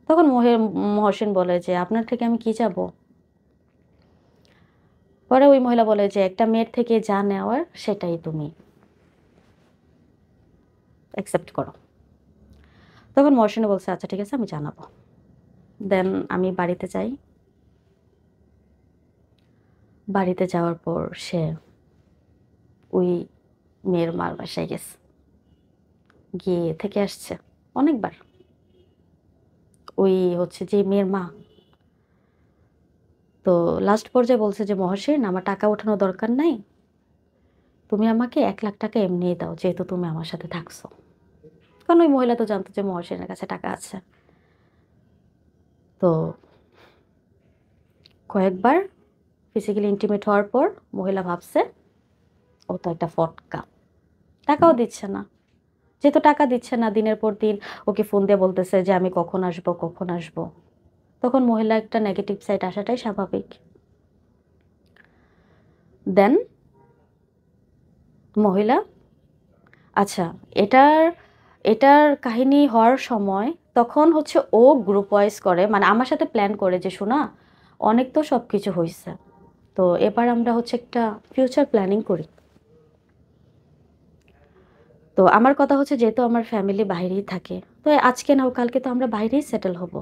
তখন মহসিন বলে যে আপনার থেকে আমি কি চাবো? পরে ওই মহিলা বলে যে একটা মেয়ের থেকে যা নেওয়ার সেটাই তুমি অ্যাকসেপ্ট করো। তখন মহসিন বলছে আচ্ছা ঠিক আছে, আমি জানাবো। দেন আমি বাড়িতে যাই, বাড়িতে যাওয়ার পর সে ওই মেয়ের মার বাসায় গেছে, গিয়ে থেকে আসছে অনেকবার। ওই হচ্ছে যে মেয়ের মা, তো লাস্ট পর্যায়ে বলছে যে মহসিন আমার টাকা ওঠানোর দরকার নাই, তুমি আমাকে 1 লাখ টাকা এমনিই দাও যেহেতু তুমি আমার সাথে থাকছো। কারণ ওই মহিলা তো জানতো যে মহসিনের কাছে টাকা আছে। তো কয়েকবার ফিজিক্যালি ইন্টিমেট হওয়ার পর মহিলা ভাবছে ও তো একটা ফটকা, টাকাও দিচ্ছে না। যেহেতু টাকা দিচ্ছে না, দিনের পর দিন ওকে ফোন দিয়ে বলতেছে যে আমি কখন আসবো কখন আসবো, তখন মহিলা একটা নেগেটিভ সাইড আসাটাই স্বাভাবিক। দেন মহিলা, আচ্ছা, এটার এটার কাহিনী হওয়ার সময় তখন হচ্ছে ও গ্রুপ ওয়াইজ করে, মানে আমার সাথে প্ল্যান করে যে শোনা অনেক তো সব কিছু হয়েছে, তো এবার আমরা হচ্ছে একটা ফিউচার প্ল্যানিং করি। তো আমার কথা হচ্ছে যেহেতু আমার ফ্যামিলি বাইরেই থাকে, তো আজকে নাও কালকে তো আমরা বাইরেই সেটেল হব,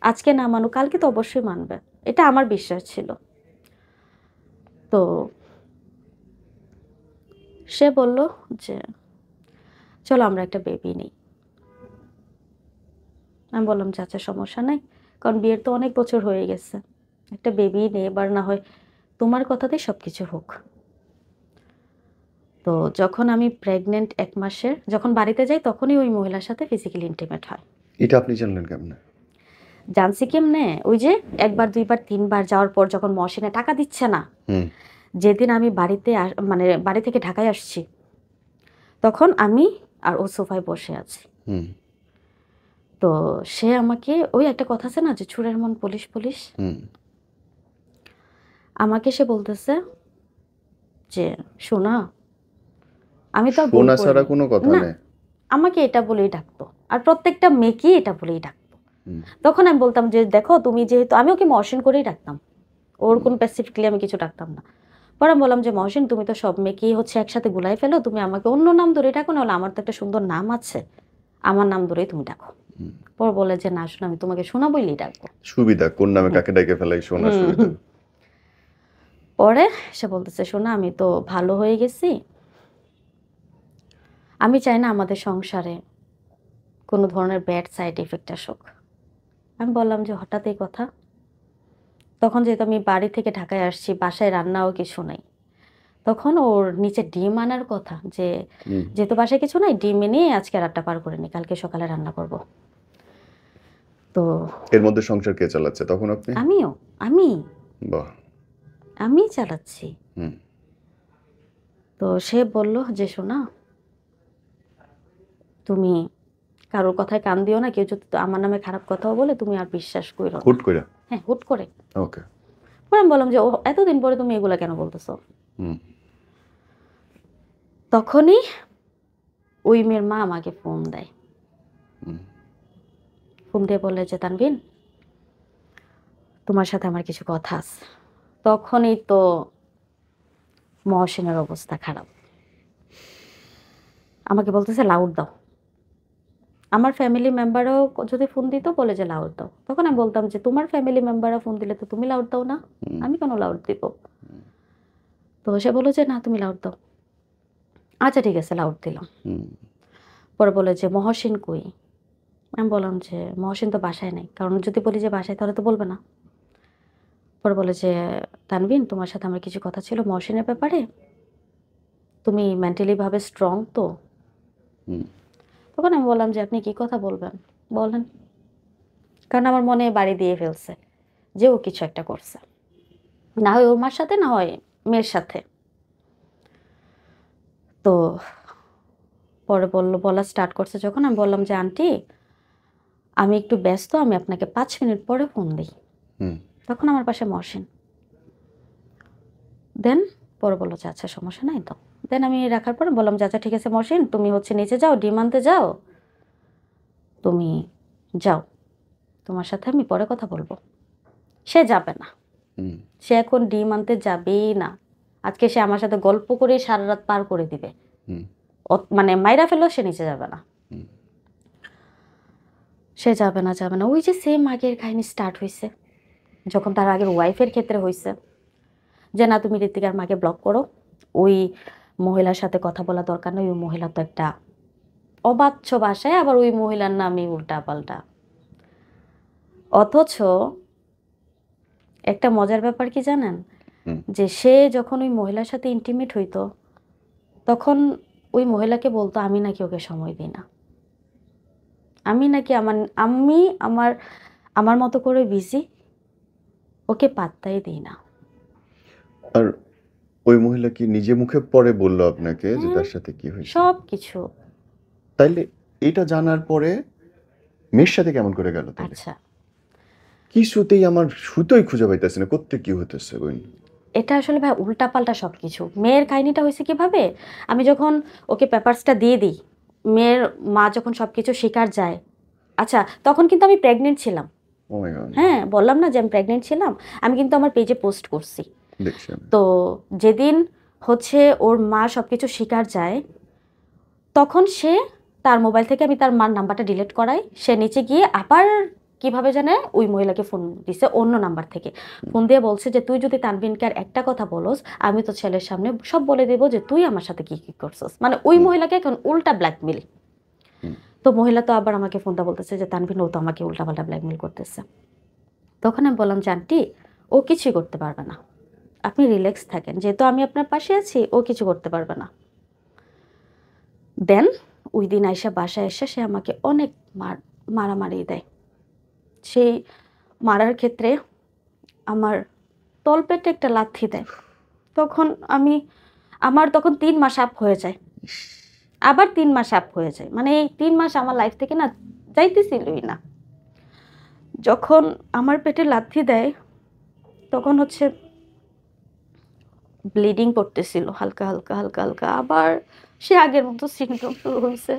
আজকে না মানু কালকে তো অবশ্যই মানবে, এটা আমার বিশ্বাস ছিল। তো সে বলল যে চলো আমরা একটা বেবি নিই। আমি বললাম যে আচ্ছা সমস্যা নাই, কারণ বিয়ের তো অনেক বছর হয়ে গেছে, একটা বেবি নেই, এবার না হয় তোমার কথাতেই সব কিছু হোক। তো যখন আমি প্রেগনেন্ট 1 মাসের, যখন বাড়িতে যাই তখনই ওই মহিলার সাথে ফিজিক্যালি ইন্টিমেট হয়। এটা আপনি জানলেন কেমনে? জানছি কেমনে, ওই যে একবার দুইবার তিনবার যাওয়ার পর যখন মহসিনে টাকা দিচ্ছে না, হুম যেদিন আমি বাড়িতে মানে বাড়ি থেকে ঢাকায় আসছি, তখন আমি আর ও সোফায় বসে আছি। হুম তো সে আমাকে, ওই একটা কথা আছে না যে চোরের মন পুলিশ পুলিশ, হুম আমাকে সে বলতেছে যে শোনা আমি তো আর ভুল শোনা ছাড়া করিনি কোনো কথা না, নেই। আমাকে এটা বলেই ডাকতো, আর প্রত্যেকটা মেয়েকেই এটা বলেই ডাকতো। হুম তখন আমি বলতাম যে দেখো তুমি যেহেতু, আমি ওকে মহসিন করেই ডাকতাম, ওর কোনো স্পেসিফিকলি আমি কিছু ডাকতাম না। পরে আমি বললাম যে মহসিন তুমি তো সব মেয়েকেই হচ্ছে একসাথে গুলাই ফেলো, তুমি আমাকে অন্য নাম ধরে ডাকো, নাহলে আমার তো একটা সুন্দর নাম আছে, আমার নাম ধরেই তুমি ডাকো। হুম। পর বলে যে না শোনা আমি তোমাকে শোনা বললেই ডাকবো। সুবিধা কোন নামে কাকে ডাকে ফেলাই শোনা হুম, সুবিধা। হুম। পরে সে বলতেছে শোনা আমি তো ভালো হয়ে গেছি, আমি চাই না আমাদের সংসারে কোনো ধরনের ব্যাড সাইড এফেক্ট আসুক। আমি বললাম যে হঠাৎ এই কথা, তখন যেহেতু আমি বাড়ি থেকে ঢাকায় আসছি, বাসায় রান্নাও কিছু নাই, তখন ওর নিচে ডিম আনার কথা, যে হুম যেহেতু বাসায় কিছু নাই ডিম এনে আজকে রাতটা পার করে নি, কালকে সকালে রান্না করব। তো এর মধ্যে সংসার কে চালাচ্ছে তখন আপনি? আমিও, আমি বাহ। আমি চালাচ্ছি। হুম তো সে বলল যে শোনা তুমি কারোর কথায় কান দিও না, কেউ যদি আমার নামে খারাপ কথাও বলে তুমি আর বিশ্বাস করো না। হুট করে? হ্যাঁ হুট করে। ওকে। পরে আমি বললাম যে ও এতদিন পরে তুমি এগুলা কেন বলতেছো। হুম তখনই ওই মেয়ের মা আমাকে ফোন দেয়, হুম ফোন দিয়ে বলে যে তানভীর তোমার সাথে আমার কিছু কথা আছে। তখনই তো মহসিনের অবস্থা খারাপ, আমাকে বলতেছে লাউড দাও। আমার ফ্যামিলি মেম্বারও যদি ফোন দিত বলে যে লাউড দাও, তখন আমি বলতাম যে তোমার ফ্যামিলি মেম্বাররা ফোন দিলে তো তুমি লাউড দাও না, হুম আমি কেন লাউড দিব। তো সে বললো যে না তুমি লাউড দাও। আচ্ছা ঠিক আছে লাউড দিলাম। হুম পরে বলে যে মহসিন কই। আমি বললাম যে মহসিন তো বাসায় নেই, কারণ যদি বলি যে বাসায় তাহলে তো বলবে না। পরে বলে যে তানবিন তোমার সাথে আমার কিছু কথা ছিল মহসিনের ব্যাপারে, তুমি মেন্টালি ভাবে স্ট্রং তো। হুম তখন আমি বললাম যে আপনি কি কথা বলবেন বলেন, কারণ আমার মনে বাড়ি দিয়ে ফেলছে যে ও কিছু একটা করছে, না হয় ওর মার সাথে না হয় মেয়ের সাথে। তো পরে বলা স্টার্ট করছে যখন, আমি বললাম যে আন্টি আমি একটু ব্যস্ত, আমি আপনাকে 5 মিনিট পরে ফোন দিই। হুম তখন আমার পাশে মহসিন। দেন পরে বললো যে আচ্ছা সমস্যা নাই তো। দেন আমি রাখার পরে বললাম যে আচ্ছা ঠিক আছে মহসিন তুমি হচ্ছে নিচে যাও ডিম আনতে যাও, তুমি যাও, তোমার সাথে আমি পরে কথা বলবো। সে যাবে না, হুম সে এখন ডিম আনতে যাবেই না। আজকে সে আমার সাথে গল্প করে সারা রাত পার করে দিবে, হুম মানে মাইরা ফেললেও সে নিচে যাবে না। হুম সে যাবে না ওই যে সেম আগের কাহিনী স্টার্ট হয়েছে, যখন তার আগের ওয়াইফের ক্ষেত্রে হয়েছে। যে না তুমি ঋত্বিকার মাকে ব্লক করো, ওই মহিলার সাথে কথা বলা দরকার নেই, ওই মহিলা তো একটা অবাচ্য ভাষায়, আবার ওই মহিলার নামই উল্টা পাল্টা। অথচ একটা মজার ব্যাপার কি জানেন, হুম। যে সে যখন ওই মহিলার সাথে ইন্টিমেট হইতো তখন ওই মহিলাকে বলতো আমি নাকি ওকে সময় দিই না, আমি নাকি আমি আমার আমার মতো করে বিজি, ওকে পাত্তাই দিই না। আর ওই মহিলা কি নিজে মুখে পরে বলল আপনাকে যে হ্যাঁ, তার সাথে কি হয়েছে? সব কিছু। তাইলে এটা জানার পরে মেয়ের সাথে কেমন করে গেল তাইলে? আচ্ছা, কিছুতেই আমার সুতোই খুঁজে পাইতেছি না, কোত্থেকে কি হইতেছে বোন? এটা আসলে ভাই উল্টাপাল্টা সব কিছু। মেয়ের কাহিনীটা হয়েছে কিভাবে, আমি যখন ওকে পেপারসটা দিয়ে দিই, মেয়ের মা যখন সব কিছু স্বীকার যায়, আচ্ছা তখন কিন্তু আমি প্রেগনেন্ট ছিলাম। ও মাই গড! হ্যাঁ, বললাম না যে আমি প্রেগনেন্ট ছিলাম, আমি কিন্তু আমার পেজে পোস্ট করছি। দেখছি আমি। তো যেদিন হচ্ছে ওর মা সব কিছু স্বীকার যায়, তখন সে তার মোবাইল থেকে আমি তার মার নাম্বারটা ডিলিট করাই, সে নিচে গিয়ে আবার কিভাবে জানে ওই মহিলাকে ফোন দিছে অন্য নাম্বার থেকে, ফোন দিয়ে বলছে যে তুই যদি তানভীরকে আর একটা কথা বলোস, আমি তো ছেলের সামনে সব বলে দেবো যে তুই আমার সাথে কি কি করছিস। মানে ওই মহিলাকে এখন উল্টা ব্ল্যাকমেল। হুম। তো মহিলা তো আবার আমাকে ফোনটা বলতেছে যে তানভীর ও তো আমাকে উল্টা পাল্টা ব্ল্যাকমেল করতেছে। তখন আমি বললাম যে আন্টি, ও কিছুই করতে পারবে না, আপনি রিল্যাক্স থাকেন, যেহেতু আমি আপনার পাশে আছি, ও কিছু করতে পারবে না। দেন ওই দিন আইসা বাসায় এসে সে আমাকে অনেক মারামারি দেয়। সেই মারার ক্ষেত্রে আমার তলপেটে একটা লাথি দেয়। তখন আমার তখন ৩ মাস আপ হয়ে যায়, আবার ৩ মাস আপ হয়ে যায়, মানে এই ৩ মাস আমার লাইফ থেকে না যাইতেছিলই না। যখন আমার পেটে লাথি দেয় তখন হচ্ছে ব্লিডিং করতেছিল হালকা হালকা হালকা হালকা, আবার সে আগের মতো সিমটম শুরু হয়েছে।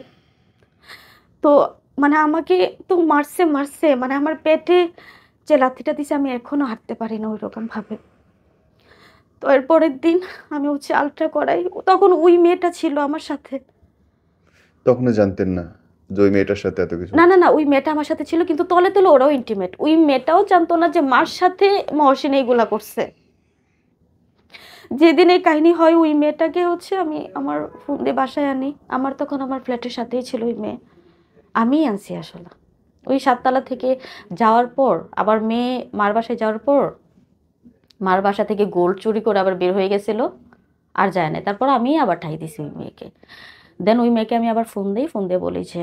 তো মানে আমাকে তো মারছে মারছে, মানে আমার পেটে যে লাথিটা দিছে আমি এখনো হাঁটতে পারি না ওই রকম ভাবে। তো এর পরের দিন আমি হচ্ছে আলট্রা করাই, তখন ওই মেয়েটা ছিল আমার সাথে। তখনও জানতেন না যে ওই মেয়েটার সাথে এত কিছু না না হচ্ছে? না, ওই মেয়েটা আমার সাথে ছিল, কিন্তু তলে তলে ওরাও ইন্টিমেট। ওই মেয়েটাও জানতো না যে মার সাথে মহসিন এইগুলা করছে। যেদিন এই কাহিনী হয় ওই মেয়েটাকে হচ্ছে আমি আমার ফোন দিয়ে বাসায় আনি, আমার তখন আমার ফ্ল্যাটের সাথেই ছিল ওই মেয়ে, আমিই আনছি আসলে। ওই ৭ তলা থেকে যাওয়ার পর আবার মেয়ে মার বাসায় যাওয়ার পর মার বাসা থেকে গোল্ড চুরি করে আবার বের হয়ে গেছিল, আর যায় না। তারপর আমি আবার ঠাই দিছি ওই মেয়েকে। দেন ওই মেয়েকে আমি আবার ফোন দিই, ফোন দিয়ে বলি যে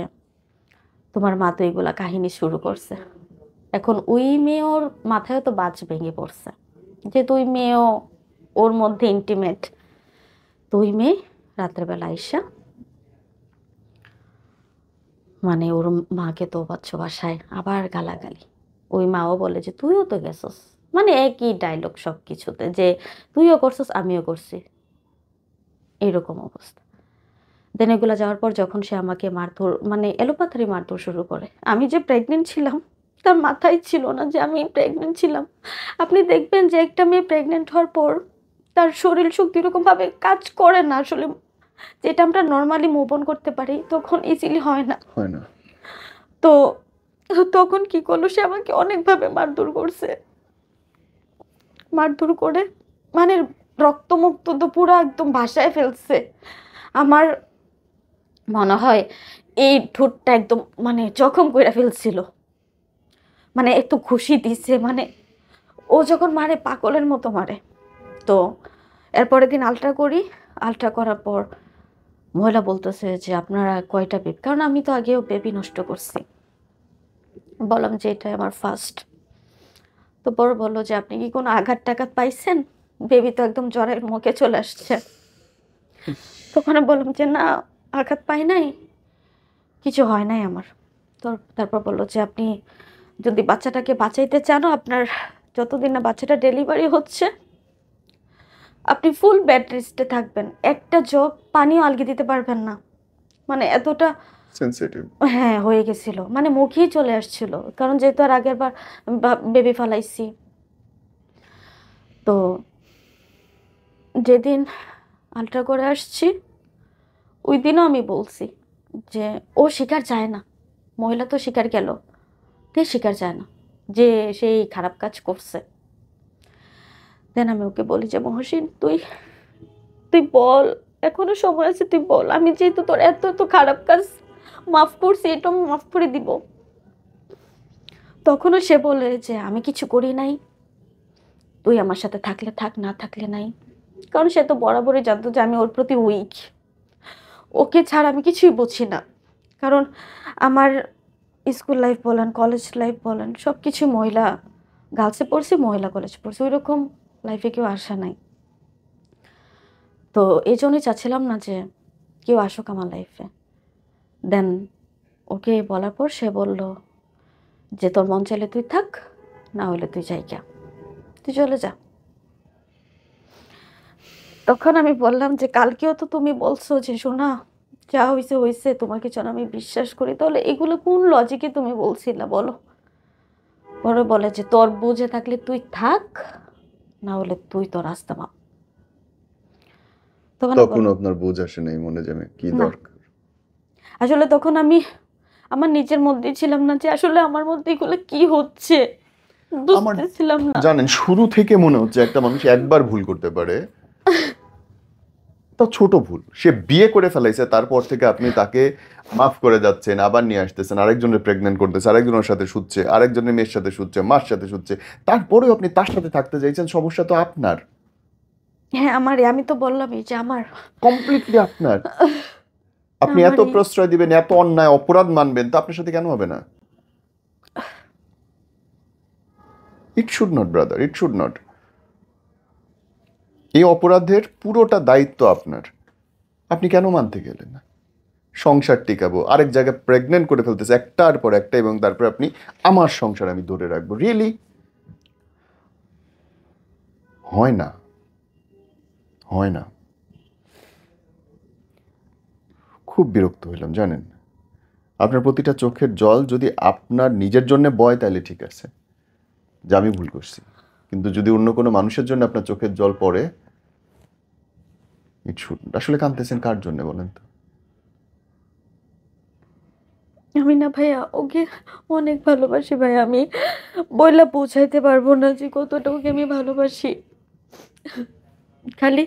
তোমার মা তো এইগুলা কাহিনী শুরু করছে। এখন ওই মেয়ে ওর মাথায় তো বাজ ভেঙে পড়ছে, যেহেতু ওই মেয়েও ওর মধ্যে ইন্টিমেট। তো ওই মেয়ে রাত্রেবেলা আইসা মানে ওর মাকে তো বাচ্চ বাসায় আবার গালাগালি। ওই মাও বলে যে তুইও তো গেছস, মানে একই ডায়লগ সব কিছুতে, যে তুইও করছস আমিও করছি, এরকম অবস্থা। দেন এগুলো যাওয়ার পর যখন সে আমাকে মারধর, মানে এলোপাথারি মারধর শুরু করে, আমি যে প্রেগনেন্ট ছিলাম তার মাথায় ছিল না যে আমি প্রেগনেন্ট ছিলাম। আপনি দেখবেন যে একটা মেয়ে প্রেগনেন্ট হওয়ার পর তার শরীর শক্তি এরকমভাবে কাজ করে না আসলে, যেটা আমরা নর্মালি মুভ অন করতে পারি তখন ইজিলি হয় না। হয় না। তো তখন কি করলো, সে আমাকে অনেকভাবে মারধর করছে, মারধর করে মানে রক্তমুক্ত তো পুরো একদম ভাসায় ফেলছে। আমার মনে হয় এই ঠোঁটটা একদম মানে জখম করে ফেলছিল, মানে এত ঘুষি দিছে, মানে ও যখন মারে পাগলের মতো মারে। তো এরপরের দিন আলট্রা করি, আলট্রা করার পর মহিলা বলতেছে যে আপনারা কয়টা বেবি, কারণ আমি তো আগেও বেবি নষ্ট করছি। বললাম যে এটা আমার ফার্স্ট। তো বড় বললো যে আপনি কি কোনো আঘাত টাঘাত পাইছেন, বেবি তো একদম জ্বরের মুখে চলে আসছে। তখন আমি বললাম যে না, আঘাত পাই নাই, কিছু হয় নাই আমার। তো তারপর বললো যে আপনি যদি বাচ্চাটাকে বাঁচাইতে চান, আপনার যতদিন না বাচ্চাটা ডেলিভারি হচ্ছে আপনি ফুল বেড রেস্টে থাকবেন, একটা জগ পানিও আলগি দিতে পারবেন না, মানে এতটা সেনসিটিভ। হ্যাঁ হয়ে গেছিল, মানে মুখেই চলে আসছিল, কারণ যেহেতু আর আগের বার বেবি ফালাইছি। তো যেদিন আলট্রা করে আসছি ওই দিনও আমি বলছি যে ও স্বীকার যায় না, মহিলা তো স্বীকার গেল, তে স্বীকার যায় না যে সেই খারাপ কাজ করছে। দেন আমি ওকে বলি যে মহসিন তুই তুই বল, এখনো সময় আছে, তুই বল, আমি যেহেতু তোর এত এত খারাপ কাজ মাফ করছি, এটা আমি মাফ করে দিব। তখনও সে বলে যে আমি কিছু করি নাই, তুই আমার সাথে থাকলে থাক, না থাকলে নাই। কারণ সে তো বরাবরই জানতো যে আমি ওর প্রতি উইক, ওকে ছাড়া আমি কিছুই বুঝি না। কারণ আমার স্কুল লাইফ বলেন, কলেজ লাইফ বলেন, সব কিছু মহিলা, গার্লসে পড়ছি, মহিলা কলেজ পড়ছি, ওই রকম লাইফে কেউ আসা নাই। তো এই জন্যই চাচ্ছিলাম না যে কেউ আসুক আমার লাইফে। দেন ওকে বলার পর সে বলল যে তোর মন চাইলে তুই থাক, না হলে তুই যাইগা, তুই চলে যা। তখন আমি বললাম যে কালকেও তো তুমি বলছো যে শোনা যা হয়েছে হয়েছে, তোমাকে যেন আমি বিশ্বাস করি, তাহলে এগুলো কোন লজিকে তুমি বলছিলা বলো? পরে বলে যে তোর বুঝে থাকলে তুই থাক, না হলে তুই তোর রাস্তা মাপ। তখন আমি তখন বললাম আপনার বুঝ আসে নাই মনে যে আমি কি না, দরকার। আসলে তখন আমি আমার নিজের মধ্যেই ছিলাম না যে আসলে আমার মধ্যে এগুলো কি হচ্ছে, আমার বুঝতেছিলাম না। জানেন শুরু থেকে মনে হচ্ছে একটা মানুষ একবার ভুল করতে পারে, তা ছোট ভুল, সে বিয়ে করে ফেলাইছে, তারপর থেকে আপনি তাকে মাফ করে যাচ্ছেন, আবার নিয়ে আসতেছেন, আরেকজনের প্রেগনেন্ট করতেছে, আরেকজনের সাথে শুচ্ছে, আরেকজনের মেয়ের সাথে শুচ্ছে, মার সাথে শুচ্ছে, তারপরেও আপনি তার সাথে থাকতে চাইছেন। সমস্যা তো আপনার, হ্যাঁ আমারই, আমি তো বললামই যে আমার কমপ্লিটলি আপনার। আপনি এত আমারই। প্রশ্রয় দিবেন, এত অন্যায় অপরাধ মানবেন, তা আপনার সাথে কেন হবে না? It should not brother, it should not. এই অপরাধের পুরোটা দায়িত্ব আপনার। আপনি কেন মানতে গেলেন না? সংসার টিকাবো, আরেক জায়গায় প্রেগনেন্ট করে ফেলতেছে একটার পর একটা, এবং তারপরে আপনি আমার সংসার আমি ধরে রাখবো, রিয়েলি হয় না, হয় না। খুব বিরক্ত হইলাম জানেন। আপনার প্রতিটা চোখের জল যদি আপনার নিজের জন্য বয় তাহলে ঠিক আছে, যে আমি ভুল করছি, কিন্তু যদি অন্য কোনো মানুষের জন্য আপনার চোখের জল পড়ে, ইট শুড। আসলে কাঁদতেছেন কার জন্য বলেন তো? আমি না ভাইয়া ওকে অনেক ভালোবাসি ভাইয়া, আমি বইলা পৌঁছাইতে পারবো না যে কতটা ওকে আমি ভালোবাসি। খালি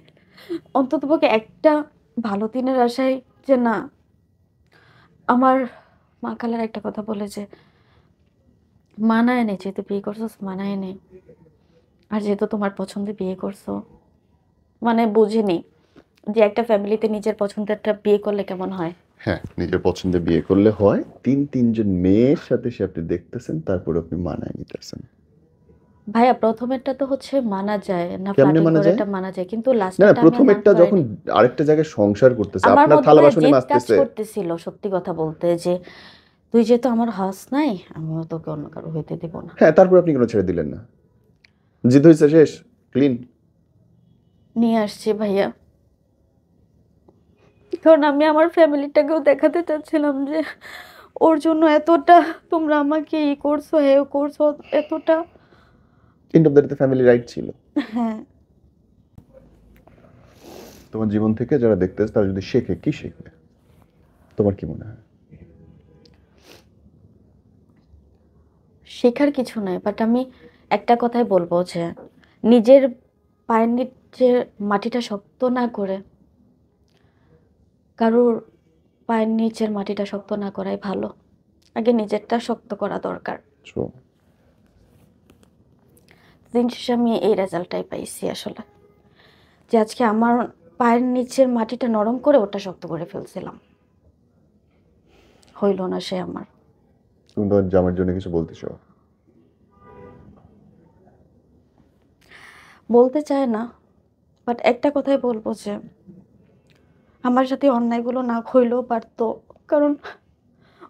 অন্ততপক্ষে একটা ভালো দিনের আশায় যে না, আমার মা খালার একটা কথা বলে যে মানায় নে, যেহেতু বিয়ে করছো মানায় নে, আর যেহেতু তোমার পছন্দে বিয়ে করছো, মানে বুঝিনি যে একটা ফ্যামিলিতে নিজের পছন্দেরটা বিয়ে করলে কেমন হয়। হ্যাঁ, নিজের পছন্দে বিয়ে করলে হয়, তিনজন মেয়ের সাথে সে আপনি দেখতেছেন, তারপর আপনি মানায় নিতেছেন। ভাইয়া প্রথমেরটা তো হচ্ছে মানা যায় না, কেমনে ফ্লার্টিং মানা করে যায়? এটা মানা যায়, কিন্তু না না, লাস্টেরটা আমি না প্রথমেরটা যখন হয়নি। আরেকটা জায়গায় সংসার করতেছে, আমার আপনার মধ্যে থালা ভাইয়া বাসনে জেদ কাজ মাজতেছে। করতেছিল, সত্যি কথা বলতে, যে তুই যেহেতু আমার হাস নাই, আমিও তোকে অন্য কারো হইতে দিব না। হ্যাঁ, তারপর আপনি কেন ছেড়ে দিলেন না? জিদ হয়েছে, শেষ, ক্লিন। নিয়ে আসছি ভাইয়া, কারণ আমি আমার ফ্যামিলিটাকেও দেখাতে চাচ্ছিলাম যে ওর জন্য এতটা তোমরা আমাকে ই করছো, হে করছো, এতটা। End of the day family right ছিল। হ্যাঁ, তোমার জীবন থেকে যারা দেখতেছে তারা যদি শেখে, কি শিখবে তোমার কি মনে হয়? শেখার কিছু নাই, বাট আমি একটা কথাই বলবো যে নিজের পায়ের নিচে মাটিটা শক্ত না করে কারোর পায়ের নিচের মাটিটা শক্ত না করাই ভালো। আগে নিজেরটা শক্ত করা দরকার। So, দিন শেষে আমি এই রেজাল্টটাই পাইছি আসলে, যে আজকে আমার পায়ের নিচের মাটিটা নরম করে ওটা শক্ত করে ফেলছিলাম, হইল না সে আমার। তুমি তোমার জামার জন্য কিছু বলতে চাও? বলতে চায় না, বাট একটা কথাই বলবো যে আমার সাথে অন্যায়গুলো না হইলেও পারতো, কারণ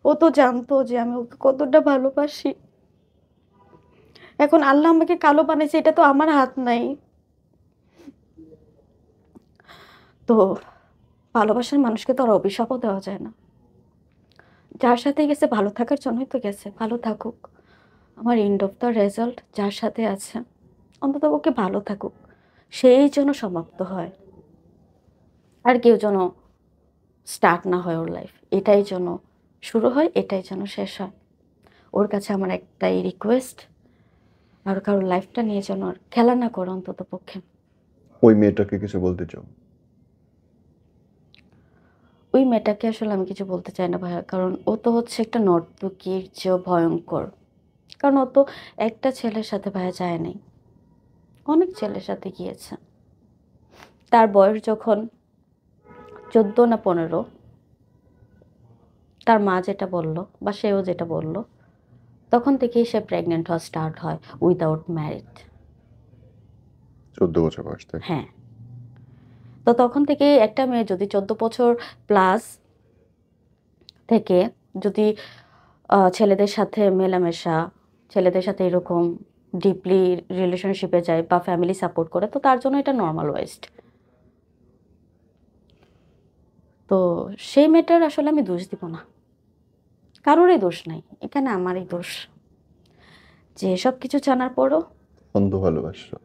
ও তো জানতো যে আমি ওকে কতটা ভালোবাসি। এখন আল্লাহ আমাকে কালো বানাইছে, এটা তো আমার হাত নাই। তো ভালোবাসার মানুষকে তো আর অভিশাপও দেওয়া যায় না। যার সাথে গেছে ভালো থাকার জন্যই তো গেছে, ভালো থাকুক। আমার এন্ড অফ দ্য রেজাল্ট যার সাথে আছে, অন্তত ওকে ভালো থাকুক, সেই যেন সমাপ্ত হয়, আর কেউ যেন স্টার্ট না হয় ওর লাইফ, এটাই যেন শুরু হয়, এটাই যেন শেষ হয়। ওর কাছে আমার একটাই রিকোয়েস্ট, আর কারোর লাইফটা নিয়ে যেন আর খেলা না করে অন্তত পক্ষে। ওই মেয়েটাকে কিছু বলতে চাও? ওই মেয়েটাকে আসলে আমি কিছু বলতে চাই না ভাইয়া। কারণ ও তো হচ্ছে একটা নর্তকীর চেয়েও ভয়ংকর। কারণ ও তো একটা ছেলের সাথে ভাইয়া যায় নাই। অনেক ছেলের সাথে গিয়েছে। তার বয়স যখন ১৪ না ১৫, তার মা যেটা বলল বা সেও যেটা বলল, তখন থেকেই সে প্রেগন্যান্ট হওয়া স্টার্ট হয় উইথআউট ম্যারিড। ১৪ বছর বয়স থেকে। হ্যাঁ। তো তখন থেকেই একটা মেয়ে যদি ১৪ বছর প্লাস থেকে যদি ছেলেদের সাথে মেলামেশা, ছেলেদের সাথে এরকম ডিপলি রিলেশনশিপে যায় বা ফ্যামিলি সাপোর্ট করে, তো তার জন্য এটা নরমাল ওয়েস্ট। তো সেই মেয়েটার আসলে আমি দোষ দিব না। কারোরই দোষ নাই। এখানে আমারই দোষ। যে সবকিছু জানার পরও অন্ধ ভালোবাসা।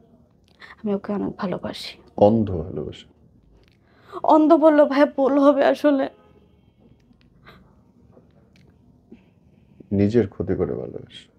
আমি ওকে অনেক ভালোবাসি। অন্ধ ভালোবাসা। অন্ধ বললেও ভাইয়া ভুল হবে আসলে। নিজের ক্ষতি করে ভালোবাসা।